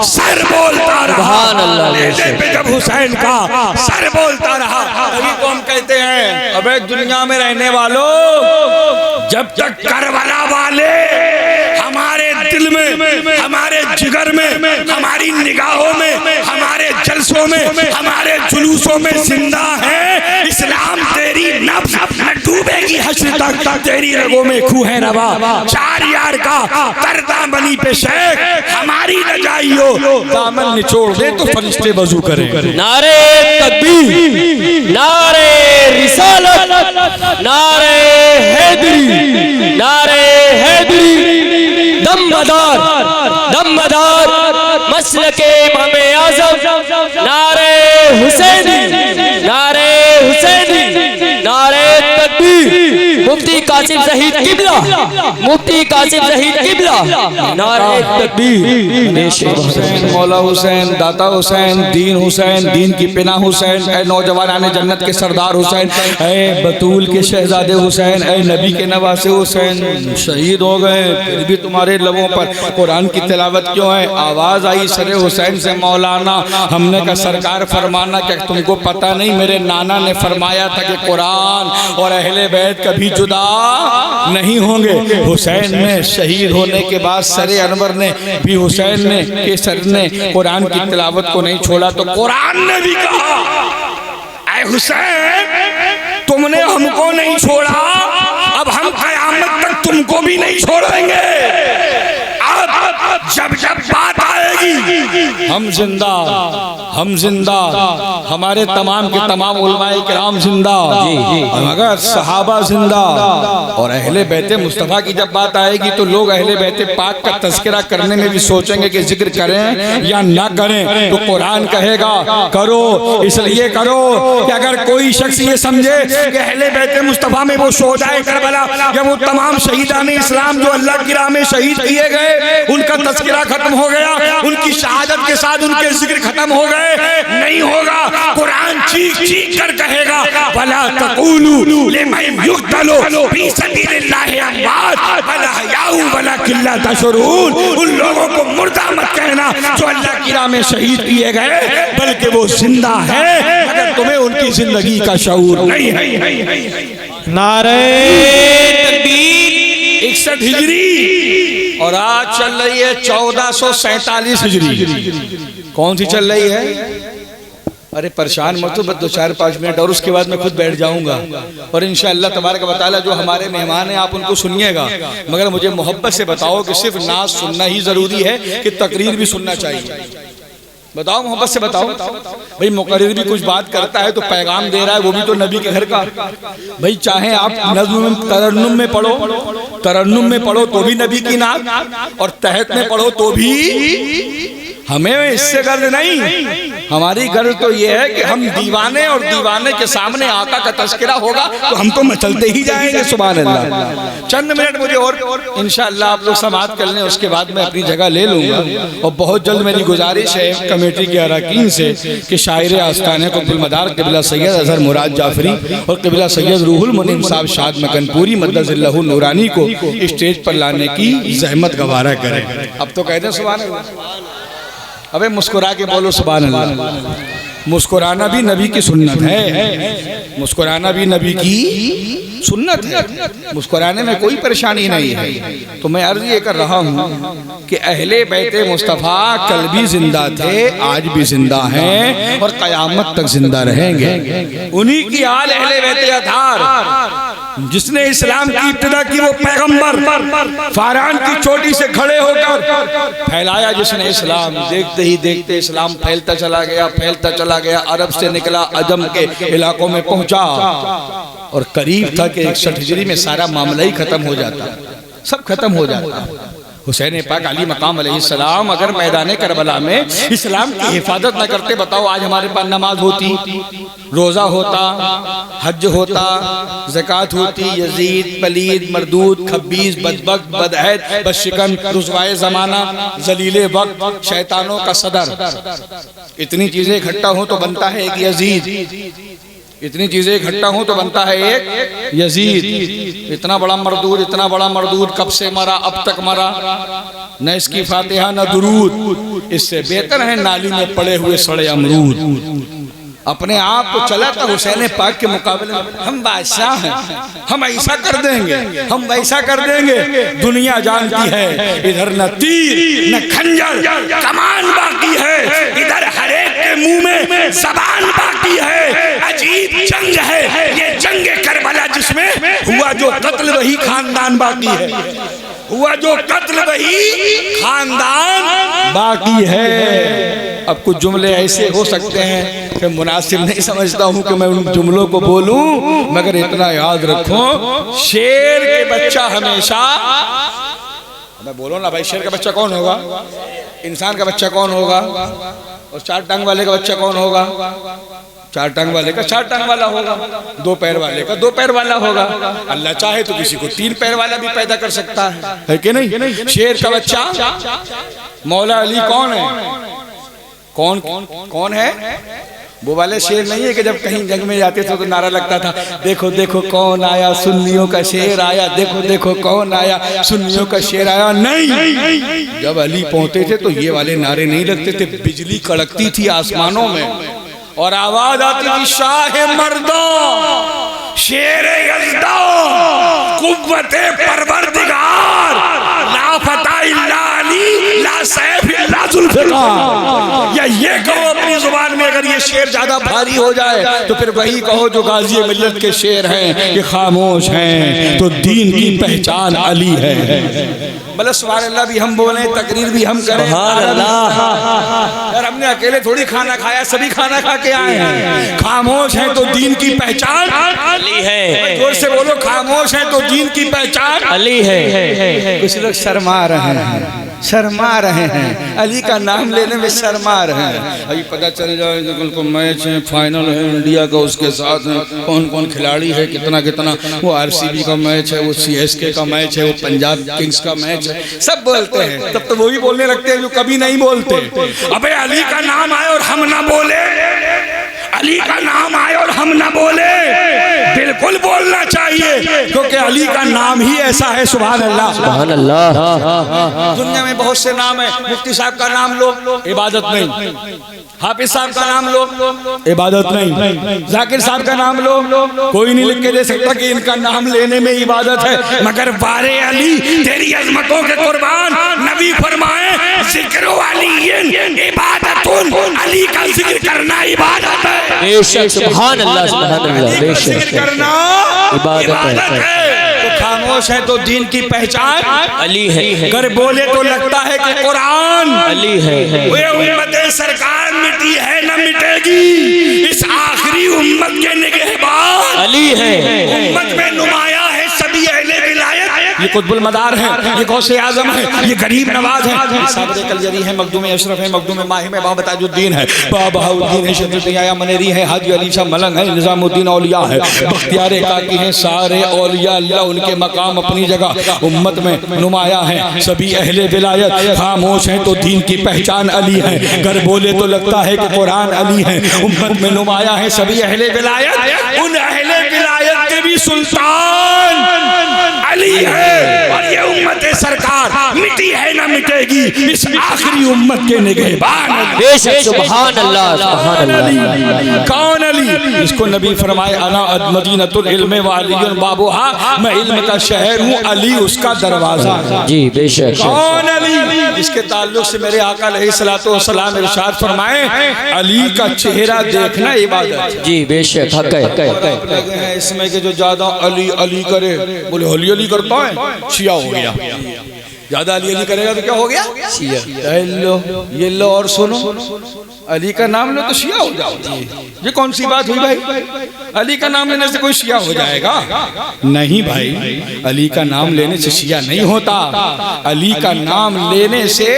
سر بولتا رہا, نیزے پہ جب حسین کا سر بولتا رہا. ابھی تو ہم کہتے ہیں ابے دنیا میں رہنے والوں, جب تک کربلا والے ہمارے دل میں, ہمارے جگر میں, ہماری نگاہوں میں, ہمارے جلسوں میں, ہمارے جلوسوں میں زندہ ہے, اسلام تیری نفس نہ ڈوبے گی حشر تک. تیری رگوں میں کوہ روا, چار یار کا تردہ بنی پہ شیخ, ہماری نجائیو دامن نچوڑ دے تو فرشتے وضو کریں. نعرہ تکبیر, نعرہ رسالت, نعرہ حیدری, نعرہ حیدری, دم مدار مسلک امام اعظم, نعرہ حسینی, نعرہ حسینی, نعرہ تکبیر. مفتی قاسم زہید قبلہ, مفتی قاسم زہید قبلہ, نعرہ تکبیر. حسین مولا حسین, داتا حسین, دین حسین, دین کی پناہ حسین, اے نوجوانان جنت کے سردار حسین, اے بطول کے شہزادے حسین, اے نبی کے نواسے حسین, شہید ہو گئے پھر بھی تمہارے لبوں پر قرآن کی تلاوت کیوں ہے؟ آواز آئی سر حسین سے مولانا. ہم نے کہا سرکار فرمانا کہ تم کو پتہ نہیں میرے نانا نے فرمایا تھا کہ قرآن اور اہل بیت کبھی جدا نہیں ہوں گے. حسین نے شہید ہونے کے بعد سر انور نے بھی حسین نے کہ سر نے قرآن کی تلاوت کو نہیں چھوڑا, تو قرآن نے بھی کہا اے حسین تم نے ہم کو نہیں چھوڑا, اب ہم قیامت تک تم کو بھی نہیں چھوڑیں گے. اب جب بات آئے گی ہم زندہ, ہمارے تمام کے تمام علماء کرام زندہ, مگر صحابہ زندہ, اور اہل بیت مصطفیٰ کی جب بات آئے گی تو لوگ اہل بیت پاک کا تذکرہ کرنے میں بھی سوچیں گے کہ ذکر کریں یا نہ کریں. تو قرآن کہے گا کرو, اس لیے کرو کہ اگر کوئی شخص یہ سمجھے کہ اہل بیت مصطفیٰ میں وہ شہدائے کربلا یا وہ تمام شہیدان اسلام جو اللہ کی راہ میں شہید کیے گئے ان کا تذکرہ ختم ہو گیا, ان کی شہادت کے ساتھ ان کے ذکر ختم ہو گئے, نہیں ہوگا. قرآن چیخ چیخ کر کہے گا وَلَا تَقُولُوا لِمَنْ يُقْتَلُ فِي سَبِيلِ اللَّهِ أَمْوَاتٌ بَلْ أَحْيَاءٌ وَلَكِنْ لَا تَشْعُرُونَ. ان لوگوں کو مردہ مت کہنا جو اللہ کی راہ میں شہید کیے گئے, بلکہ وہ زندہ ہے مگر تمہیں ان کی زندگی کا شعور نہیں ہے. نعرہ تکبیر. 61 ہجری اور آج چل رہی ہے 1447 ہجری. کون سی چل رہی ہے؟ ارے پریشان مت ہو, بس 2-4-5 منٹ اور اس کے بعد میں خود بیٹھ جاؤں گا, اور انشاءاللہ تبارک و تعالی جو ہمارے مہمان ہیں آپ ان کو سنیے گا, مگر مجھے محبت سے بتاؤ کہ صرف ناز سننا ہی ضروری ہے کہ تقریر بھی سننا چاہیے؟ بتاؤ, محبت سے بتاؤ. بھئی مقرر بھی کچھ بات کرتا ہے تو پیغام دے رہا ہے, وہ بھی تو نبی کے گھر کا. بھئی چاہیں آپ نظم میں ترنم میں پڑھو, ترنم میں پڑھو تو بھی نبی کی نعت, اور تحت میں پڑھو تو بھی ہمیں اس سے غرض نہیں، ہماری غرض تو یہ ہے کہ ہم دیوانے اور دیوانے کے سامنے آقا کا تذکرہ ہوگا تو ہم تو مچلتے ہی جائیں گے. سبحان اللہ. چند منٹ مجھے اور انشاءاللہ آپ لوگ سماعت کر لیں، اس کے بعد میں اپنی جگہ لے لوں گا. اور بہت جلد میری گزارش ہے کمیٹی کے اراکین سے کہ شاعر آستانہ قطب المدار قبلہ سید اظہر مراد جعفری اور قبلہ سید روح المنیم صاحب شاد مکن پوری مدد اللہ نورانی کو اسٹیج پر لانے کی زحمت گوارا کریں. اب تو کہتے ہیں سبحان اللہ. ابے مسکرا کے بولو سبحان اللہ. مسکرانا بھی نبی کی سنت ہے، مسکرانا بھی نبی کی سنت ہے، مسکرانے میں کوئی پریشانی نہیں ہے. تو میں عرض یہ کر رہا ہوں کہ اہل بیت مصطفیٰ کل بھی زندہ تھے، آج بھی زندہ ہیں اور قیامت تک زندہ رہیں گے. انہی کی آل اہل بیت اطہار جس نے اسلام کی ابتدا کی، وہ پیغمبر فاران کی چوٹی سے کھڑے ہو کر پھیلایا جس نے اسلام. دیکھتے ہی دیکھتے اسلام پھیلتا چلا گیا، پھیلتا چلا گیا، عرب سے نکلا، عجم کے علاقوں میں پہنچا اور قریب تھا کہ 61 ہجری میں سارا معاملہ ہی ختم ہو جاتا، سب ختم ہو جاتا. حسین پاک علی مقام علیہ السلام اگر میدان کربلا میں اسلام کی حفاظت نہ کرتے، بتاؤ آج ہمارے پاس نماز ہوتی، روزہ ہوتا، حج ہوتا، زکوٰۃ ہوتی. یزید پلید مردود خبیث بدبخت بدعہد بدشکن رسوائے زمانہ ذلیل وقت شیطانوں کا صدر، اتنی چیزیں اکٹھا ہوں تو بنتا ہے ایک یزید. اتنی چیزیں اکٹھا ہوں تو بنتا ہے ایک یزید. اتنا بڑا مردود، اتنا بڑا مردود کب سے مرا، اب تک مرا، نہ اس کی فاتحہ نہ درود. اس سے بہتر ہے نالی میں پڑے ہوئے سڑے امرود. اپنے آپ کو چلا تھا حسین پاک کے مقابلے میں ہم بادشاہ ہیں، ہم ایسا کر دیں گے، ہم ویسا کر دیں گے. دنیا جانتی ہے ادھر نہ تیر نہ کھنجر کمان باقی ہے، ادھر ہر ایک کے منہ میں زبان باقی ہے. عجیب جنگ ہے یہ جنگ کربلا جس میں ہوا جو قتل وہی خاندان باقی ہے، ہوا جو قتل وہی خاندان باقی ہے. اب کچھ جملے ایسے ہو سکتے ہیں کہ مناسب نہیں سمجھتا ہوں کہ میں ان جملوں کو بولوں، مگر اتنا یاد رکھو شیر کے بچہ ہمیشہ، میں بولو نا بھائی، شیر کا بچہ کون ہوگا؟ انسان کا بچہ کون ہوگا؟ اور چار ٹانگ والے کا بچہ کون ہوگا؟ چار ٹانگ والے کا چار ٹانگ والا ہوگا، دو پیر والے کا دو پیر والا ہوگا. اللہ چاہے تو کسی کو تین پیر والا بھی پیدا کر سکتا ہے کہ نہیں؟ شیر کا بچہ مولا علی کون ہے؟ کون ہے؟ وہ والے شیر نہیں ہے کہ جب کہیں جنگ میں جاتے تھے تو نعرہ لگتا تھا دیکھو دیکھو کون آیا سنیوں کا شیر آیا، دیکھو دیکھو کون آیا سنیوں کا شیر آیا. نہیں، جب علی پہنچتے تھے تو یہ والے نعرے نہیں لگتے تھے. بجلی کڑکتی تھی آسمانوں میں اور آواز آتی تھی شاہ مردوں شیر یزداں قوت پروردگار لا فتح الا علی لا سیف الا ذوالفقار. یا یہ کہو اپنی زبان میں، اگر یہ شیر زیادہ بھاری ہو جائے تو پھر وہی کہو جو غازی ملت کے شیر ہیں کہ خاموش ہیں تو دین کی پہچان علی ہے. بلے سبحان اللہ بھی ہم بولیں، تقریر بھی ہم کریں. سبحان اللہ. یار ہم نے اکیلے تھوڑی کھانا کھایا، سبھی کھانا کھا کے آئے ہیں. خاموش ہیں تو دین کی پہچان علی ہے. زور سے بولو، خاموش ہیں تو دین کی پہچان علی ہے. کچھ لوگ شرما رہے ہیں، شرما رہے ہیں، علی کا نام لینے میں شرما رہے ہیں. ابھی پتہ چل جائے کہ کل کو میچ ہے، فائنل ہے انڈیا کا، اس کے ساتھ کون کون کھلاڑی ہے، کتنا کتنا، وہ آر سی بی کا میچ ہے، وہ سی ایس کے کا میچ ہے، وہ پنجاب کنگز کا میچ ہے، سب بولتے ہیں. تب تو وہی بولنے لگتے ہیں جو کبھی نہیں بولتے. ابے علی کا نام آئے اور ہم نہ بولے، علی کا نام آئے اور ہم نہ بولے، بالکل بولنا چاہیے کیونکہ علی کا نام ہی ایسا ہے. سبحان اللہ. سبحان اللہ. دنیا میں بہت سے نام ہیں، مفتی صاحب کا نام لو عبادت نہیں، حافظ صاحب کا نام لو عبادت نہیں، ذاکر صاحب کا نام لو کوئی نہیں لکھ کے دے سکتا کہ ان کا نام لینے میں عبادت ہے. مگر بارے علی تیری عظمتوں کے قربان نبی فرمائے ذکر علی عبادت، علی کا ذکر کرنا عبادت ہے. بے شک. سبحان اللہ. سبحان اللہ. بے شک. ذکر کرنا عبادت ہے. تو خاموش ہے تو دین کی پہچان علی ہے. اگر بولے تو لگتا ہے کہ قرآن علی ہے. وہ امت سرکار مٹی ہے نہ مٹے گی، اس آخری امت کے نگہبان علی ہے. امت میں نمایاں ہے سبھی اہل ولایت، یہ قطب المدار ہیں، یہ غوث اعظم ہیں، یہ غریب نواز ہیں، یہ صابر کلیری ہیں، مخدوم اشرف ہیں، مخدوم ماہم ہے، بابا تاج الدین ہے، بابا بہاؤالدین ہے، شمس الضیاء منیری ہے، حاجی علی شاہ ملنگ ہے، نظام الدین اولیاء ہے، بختیار کاکی ہیں، سارے اولیاء اللہ ان کے مقام اپنی جگہ امت میں نمایاں ہیں، سبھی اہل ولایت خاموش ہیں تو دین کی پہچان علی ہے، گر بولے تو لگتا ہے کہ قرآن علی ہے، امت میں نمایاں ہیں سبھی اہل ولایت، ان اہل ولایت کے بھی سلطان علی ہے، اور یہ امت سرکار مٹی ہے نہ مٹے گی اس آخری امت کے نگہبان۔ بے شک سبحان اللہ سبحان اللہ۔ کون علی؟ اس کو نبی فرمائے انا مدینۃ العلم وعلی بابھا، میں علم کا شہر ہوں، علی اس کا دروازہ۔ جی بے شک۔ کون علی؟ اس کے تعلق سے میرے آقا علیہ الصلوۃ والسلام ارشاد فرمائے علی کا چہرہ دیکھنا عبادت۔ جی بے شک، حق ہے۔ لگے ہیں اس میں کہ جو زیادہ علی علی کرے، بولے علی علی کرتا ہے شیعہ ہو گیا، زیادہ علی علی کرے گا تو کیا ہو گیا؟ شیعہ۔ یہ لو اور سنو، علی کا نام لو تو شیعہ ہو جاؤ، یہ کون سی بات ہوئی بھائی؟ علی کا نام لینے سے کوئی شیعہ ہو جائے گا؟ نہیں بھائی، علی کا نام لینے سے شیعہ نہیں ہوتا، علی کا نام لینے سے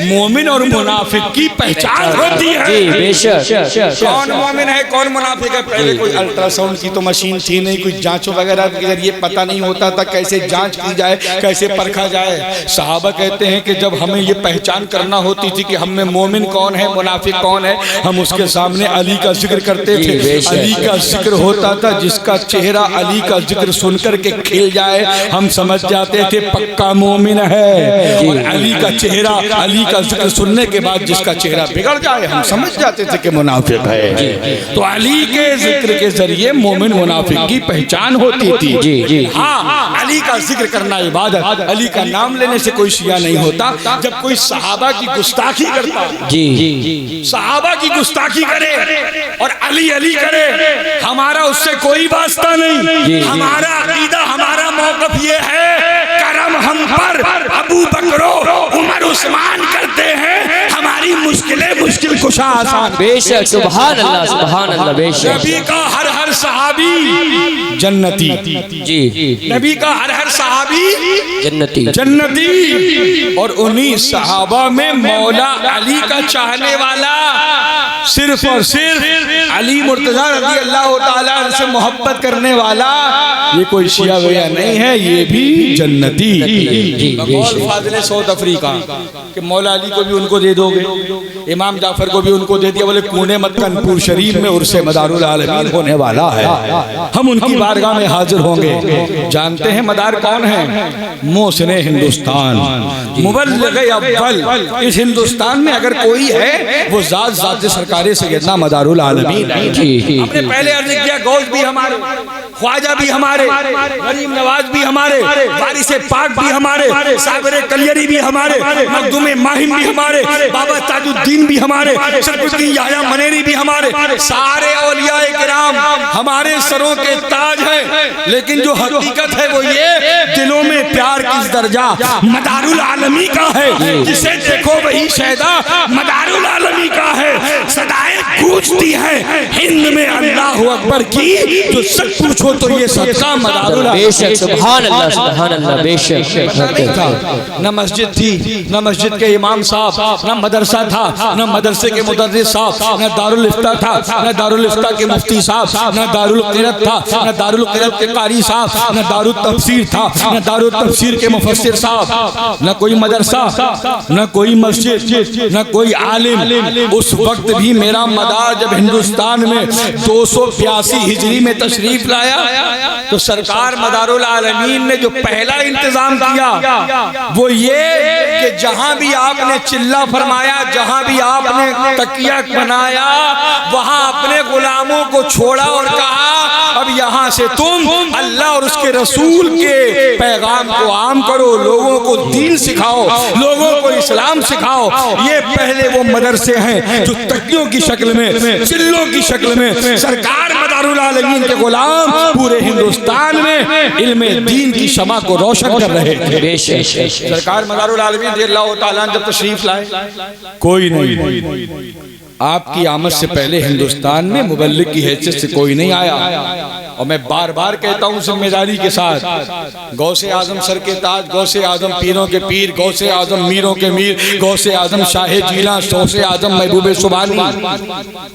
مومن اور منافق کی پہچان ہوتی ہے۔ جی بے شک۔ کون مومن ہے کون منافق ہے؟ پہلے کوئی الٹرا ساؤنڈ کی تو مشین تھی نہیں، کوئی جانچ وغیرہ کے ذریعے پتہ نہیں ہوتا تھا کیسے جانچ کی جائے، کیسے پرکھا جائے۔ صحابہ کہتے ہیں کہ جب ہمیں یہ پہچان کرنا ہوتی تھی کہ ہم میں مومن کون ہے منافق کون ہے، ہم اس کے سامنے علی کا ذکر کرتے تھے۔ علی کا ذکر ہوتا تھا، جس کا چہرہ علی کا ذکر سن کر کے کھل جائے ہم سمجھ جاتے تھے پکا مومن ہے، اور علی کا چہرہ علی کا ذکر سننے کے بعد جس کا چہرہ بگڑ جائے ہم سمجھ جاتے تھے کہ منافق ہے۔ تو علی کے ذکر کے ذریعے مومن منافق کی پہچان ہوتی تھی۔ ہاں، علی کا ذکر کرنا عبادت، علی کا نام لینے سے کوئی شیعہ نہیں ہوتا۔ جب کوئی صحابہ کی گستاخی کرتا، جی صحابہ کی گستاخی کرے اور علی علی کرے، ہمارا اس سے کوئی واسطہ نہیں، ہمارا عقیدہ ہمارا موقف یہ ہے کرم ہم پر ابو بکر عمر عثمان کرتے ہیں، ہماری مشکلیں مشکل کشا آسان۔ بے شک سبحان اللہ سبحان اللہ۔ بے شک نبی کا ہر صحابی جنتی، جی نبی کا ہر صحابی جنتی جنتی، اور انہی صحابہ میں مولا علی کا چاہنے والا صرف اور صرف علی مرتضیٰ رضی اللہ تعالیٰ عنہ سے محبت کرنے والا، یہ کوئی شیعہ ویعہ نہیں ہے، یہ بھی جنتی۔ بقول فاضل سعود افریقہ کہ مولا علی کو بھی ان کو دے دو گے، امام جعفر کو بھی ان کو دے دیا، بولے کونے مکن پور شریف میں عرس مدار العالمین ہونے والا ہے، ہم ان کی بارگاہ میں حاضر ہوں گے۔ جانتے ہیں مدار کون ہے؟ محسن ہندوستان، مبلغ اول۔ اس ہندوستان میں اگر کوئی ہے وہ ذات سرکار سیدنا مدار العالمین۔ ہم نے پہلے عرض کیا غوث بھی ہمارے، خواجہ بھی ہمارے، غریب نواز بھی ہمارے، وارث پاک بھی ہمارے، صابر کلیری بھی ہمارے، مخدوم ماہم بھی ہمارے، بابا تاج الدین بھی ہمارے، شرف الدین یحییٰ منیری بھی ہمارے، سارے اولیاء کرام ہمارے سروں کے تاج ہیں۔ لیکن جو حقیقت ہے وہ یہ دلوں میں پیار کس درجہ مدار العالمی کا ہے، جسے دیکھو وہی شہدا مدار العالمی کا ہے۔ صدائیں گونجتی ہیں ہند میں اللہ اکبر کی، جو سچ پوچھو تو یہ صدقہ مدار العالمی۔ بے شک سبحان اللہ سبحان اللہ۔ بے شک نہ مسجد تھی، نہ مسجد کے امام صاحب، نہ مدرسہ تھا، نہ مدرسے کے مدرس صاحب، نہ دارالفتہ تھا، نہ دارالفتہ کے مفتی صاحب، نہ دارالقرات تھا، نہ دارالقرات کے قاری صاحب، نہ دارالتفسیر تھا، نہ دارالتفسیر کے مفسر صاحب، نہ کوئی مدرسہ، نہ کوئی مسجد، نہ کوئی عالم۔ اس وقت بھی میرا مدار جب ہندوستان میں 282 ہجری میں تشریف لایا تو سرکار مدار العالمین نے جو پہلا انتظام کیا وہ یہ کہ جہاں بھی آپ نے چلہ فرمایا، جہاں بھی آپ نے تکیہ بنایا، وہاں اپنے غلاموں کو چھوڑا اور کہا اب یہاں سے تم اللہ اور اس کے رسول کے پیغام کو عام کرو، لوگوں کو دین سکھاؤ، لوگوں کو اسلام سکھاؤ۔ یہ پہلے وہ مدرسے ہیں جو تکیوں کی شکل میں، چلوں کی شکل میں سرکار مدار العالمین کے غلام پورے ہندوستان میں علم دین کی شمع کو روشن کر رہے تھے۔ سرکار مدار العالمین رضی اللہ تعالیٰ عنہ جب تشریف لائے، کوئی نہیں، آپ کی آمد سے پہلے ہندوستان میں مبلغ کی حیثیت سے کوئی نہیں آیا۔ اور میں بار بار کہتا ہوں ذمہ داری کے ساتھ، غوث اعظم سر کے تاج، غوث اعظم پیروں کے پیر، غوث اعظم میروں کے میر، غوث اعظم شاہ جیلاں، غوث اعظم محبوب سبحانی،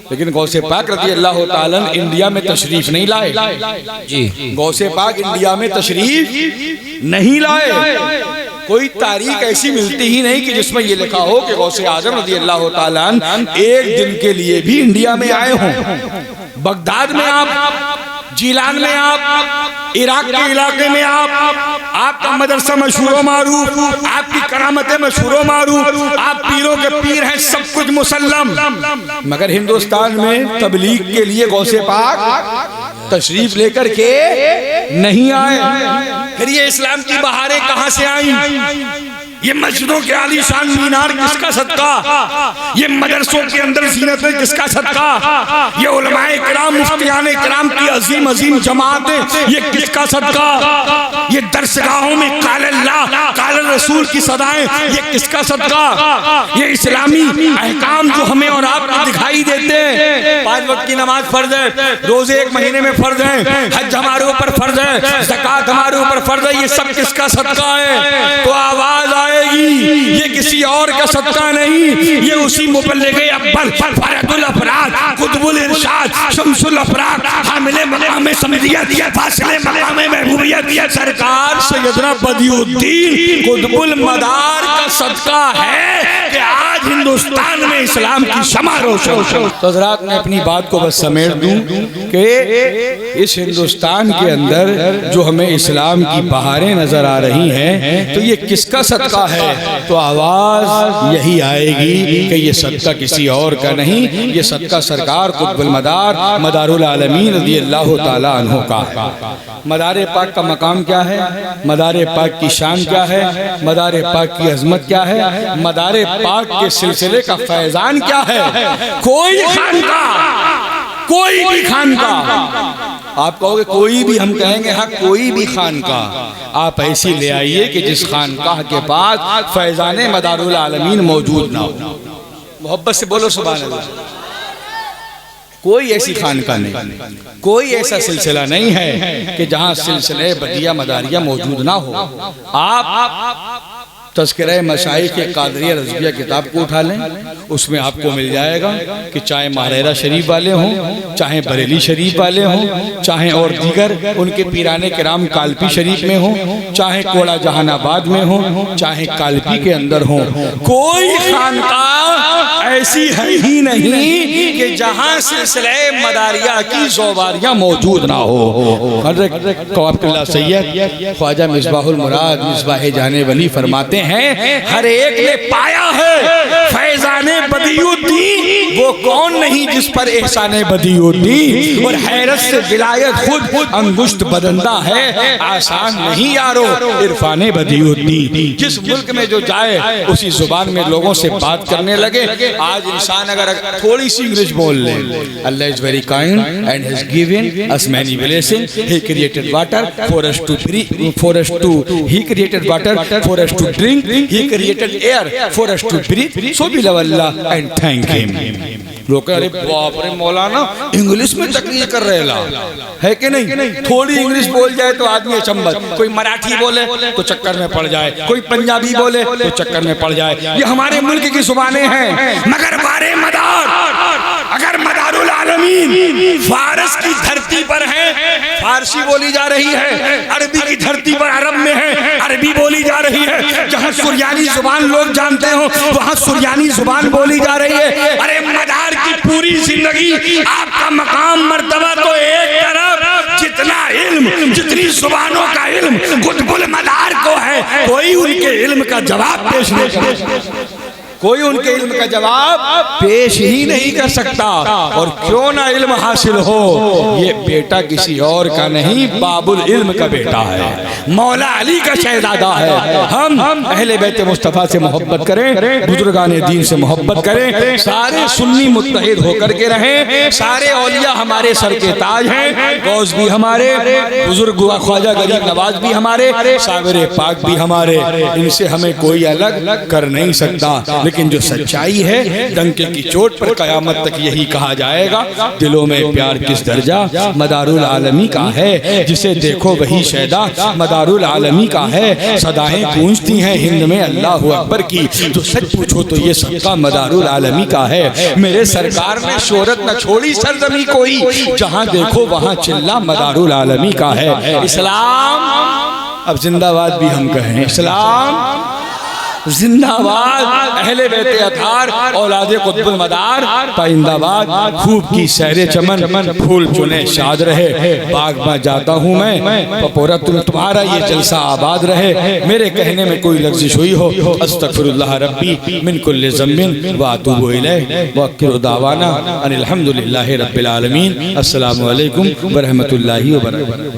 لیکن غوث پاک رضی اللہ تعالیٰ انڈیا میں تشریف نہیں لائے جی، غوث پاک انڈیا میں تشریف نہیں لائے۔ کوئی تاریخ ایسی ملتی ہی نہیں کہ جس میں یہ لکھا ہو کہ غوث اعظم رضی اللہ تعالیٰ ایک دن کے لیے بھی انڈیا میں آئے ہوں۔ بغداد میں آپ، جیلان میں آپ، عراق کے علاقے میں آپ کا مدرسہ مشہور و معروف، آپ کی کرامتیں مشہور و معروف، آپ پیروں کے پیر ہیں، سب کچھ مسلم، مگر ہندوستان میں تبلیغ کے لیے غوث پاک تشریف لے کر کے نہیں آئے۔ پھر یہ اسلام کی بہاریں کہاں سے آئیں؟ یہ مسجدوں کے عالی شان مینار کس کا صدقہ؟ یہ مدرسوں کے اندر زینتیں کس کا صدقہ؟ یہ علماء کرام، مفتیان کرام کی عظیم عظیم جماعتیں، یہ کس کا صدقہ؟ یہ درسگاہوں میں قال اللہ قال الرسول کی صدائیں، یہ کس کا صدقہ؟ یہ اسلامی احکام جو ہمیں اور آپ کو دکھائی دیتے ہیں، 5 وقت کی نماز فرض ہے، روزے 1 مہینے میں فرض ہیں، حج ہمارے اوپر فرض ہے، زکوٰۃ ہمارے اوپر فرض ہے، یہ سب کس کا صدقہ ہے؟ تو آواز آئے گی، یہ کسی اور کا صدقہ نہیں، یہ اسی مبلغ اول، فرد الافراد، قطب الارشاد، شمس الافراق، حامل مقام سمدیت، فاصل مقام محبوبیت، سرکار سیدنا بدیع الدین قطب المدار کا صدقہ ہے کہ آج ہندوستان میں اسلام کی شمع روشن۔ تو حضرات میں اپنی بات کو بس سمیٹ دوں کہ اس ہندوستان کے اندر جو ہمیں اسلام کی بہاریں نظر آ رہی ہیں، تو یہ کس کا صدقہ ہے؟ تو آواز یہی آئے گی کہ یہ صدقہ کسی اور کا نہیں، یہ صدقہ سرکار قطب المدار مدار العالمین رضی اللہ تعالیٰ عنہ کا۔ مدار پاک کا مقام کیا ہے؟ مدار پاک کی شان کیا ہے؟ مدار پاک کی عظمت کیا ہے؟ مدار پاک کے سلسلے کا فیضان کیا ہے؟ کوئی خانقاہ، کوئی بھی خانقاہ، آپ کہو گے کوئی بھی، ہم کہیں گے ہاں کوئی بھی خانقاہ آپ ایسی لے آئیے کہ جس خانقاہ کے پاس فیضان مدار العالمین موجود نہ ہو۔ محبت سے بولو سبحان اللہ۔ کوئی ایسی خانقاہ نہیں، کوئی ایسا سلسلہ نہیں ہے کہ جہاں سلسلہ بدیع مداریہ موجود نہ ہو۔ آپ تذکرہ مشائخ قادریہ رضویہ کتاب کو اٹھا لیں، اس میں آپ کو مل جائے گا کہ چاہے ماہرہ شریف والے ہوں، چاہے بریلی شریف والے ہوں، چاہے اور دیگر ان کے پیرانے کرام کالپی شریف میں ہوں، چاہے کوڑا جہان آباد میں ہوں، چاہے کالپی کے اندر ہوں، کوئی خانقاہ ایسی ہے ہی نہیں کہ جہاں سلسلہ مداریہ کی زوباریاں موجود نہ ہو۔ حضرت قواب اللہ سید خواجہ مصباح المراد مصباح جان ولی فرماتے ہیں ہر ایک نے پایا ہے فیضان بدیع الدین، وہ کون نہیں جس پر احسان بدیع الدین، اور حیرت سے ولایت خود انگشت بدندہ ہے، آسان نہیں یارو عرفان بدیع الدین۔ جس ملک میں جو جائے اسی زبان میں لوگوں سے بات کرنے لگے۔ آج انسان اگر تھوڑی سی انگلش بول لے، اللہ is very kind and has given us many blessings. He created water for us to breathe, he created water for us to drink, he created air for us to breathe. So we love Allah and thank him. لوگ کہہ رہے باپ رے مولانا English میں تقریر کر رہے ہے کہ نہیں؟ تھوڑی انگلش بول جائے تو آدمی اچنبھت، کوئی مراٹھی بولے تو چکر میں پڑ جائے، کوئی پنجابی بولے تو چکر میں پڑ جائے۔ یہ ہمارے ملک کی زبانیں ہیں، مگر بارے مدار اگر مدار العالمین فارس کی دھرتی پر ہے، فارسی بولی جا رہی ہے، عربی کی دھرتی پر عرب میں ہے، عربی بولی جا رہی ہے، جہاں سریانی زبان لوگ جانتے ہوں وہاں سریانی زبان بولی جا رہی ہے۔ ارے مدار کی پوری زندگی آپ کا مقام مرتبہ تو ایک طرف، جتنا علم، جتنی زبانوں کا علم قطب المدار کو ہے، کوئی ان کے علم کا جواب پیش نہیں کر سکتا، کوئی ان کے علم کا جواب پیش ہی نہیں کر سکتا۔ اور کیوں نہ علم حاصل ہو، یہ بیٹا کسی اور کا نہیں، باب العلم کا بیٹا ہے، مولا علی کا شہزادہ ہے۔ ہم اہل بیت مصطفیٰ سے محبت کریں، بزرگان دین سے محبت کریں، سارے سنی متحد ہو کر کے رہیں، سارے اولیاء ہمارے سر کے تاج ہیں، غوث بھی ہمارے، بزرگ خواجہ غریب نواز بھی ہمارے، صابر پاک بھی ہمارے، ان سے ہمیں کوئی الگ کر نہیں سکتا۔ لیکن جو سچائی ہے ڈنکے کی چوٹ پر قیامت تک یہی کہا جائے گا، دلوں میں پیار کس درجہ مدار العالمی کا ہے، جسے دیکھو وہی شیدا مدار العالمی کا ہے، صدایں گونجتی ہیں ہند میں اللہ اکبر کی، تو سچ پوچھو تو یہ سب کا مدار العالمی کا ہے۔ میرے سرکار نے شہرت نہ چھوڑی سرزمی کوئی، جہاں دیکھو وہاں چلا مدار العالمی کا ہے۔ اسلام اب زندہ باد بھی ہم کہیں، اسلام زندہ باد، اہل بیت اطہار اولاد قطب المدار پائندہ باد، خوب کی سیر چمن پھول چنے شاد رہے، باغ میں جاتا ہوں میں پپورا تمہارا یہ جلسہ آباد رہے، میرے کہنے میں کوئی لغزش ہوئی ہو استغفر اللہ ربی من کل ذنب واتوب الیہ واخر دعوانا ان الحمدللہ رب العالمین۔ السلام علیکم ورحمۃ اللہ وبرکاتہ۔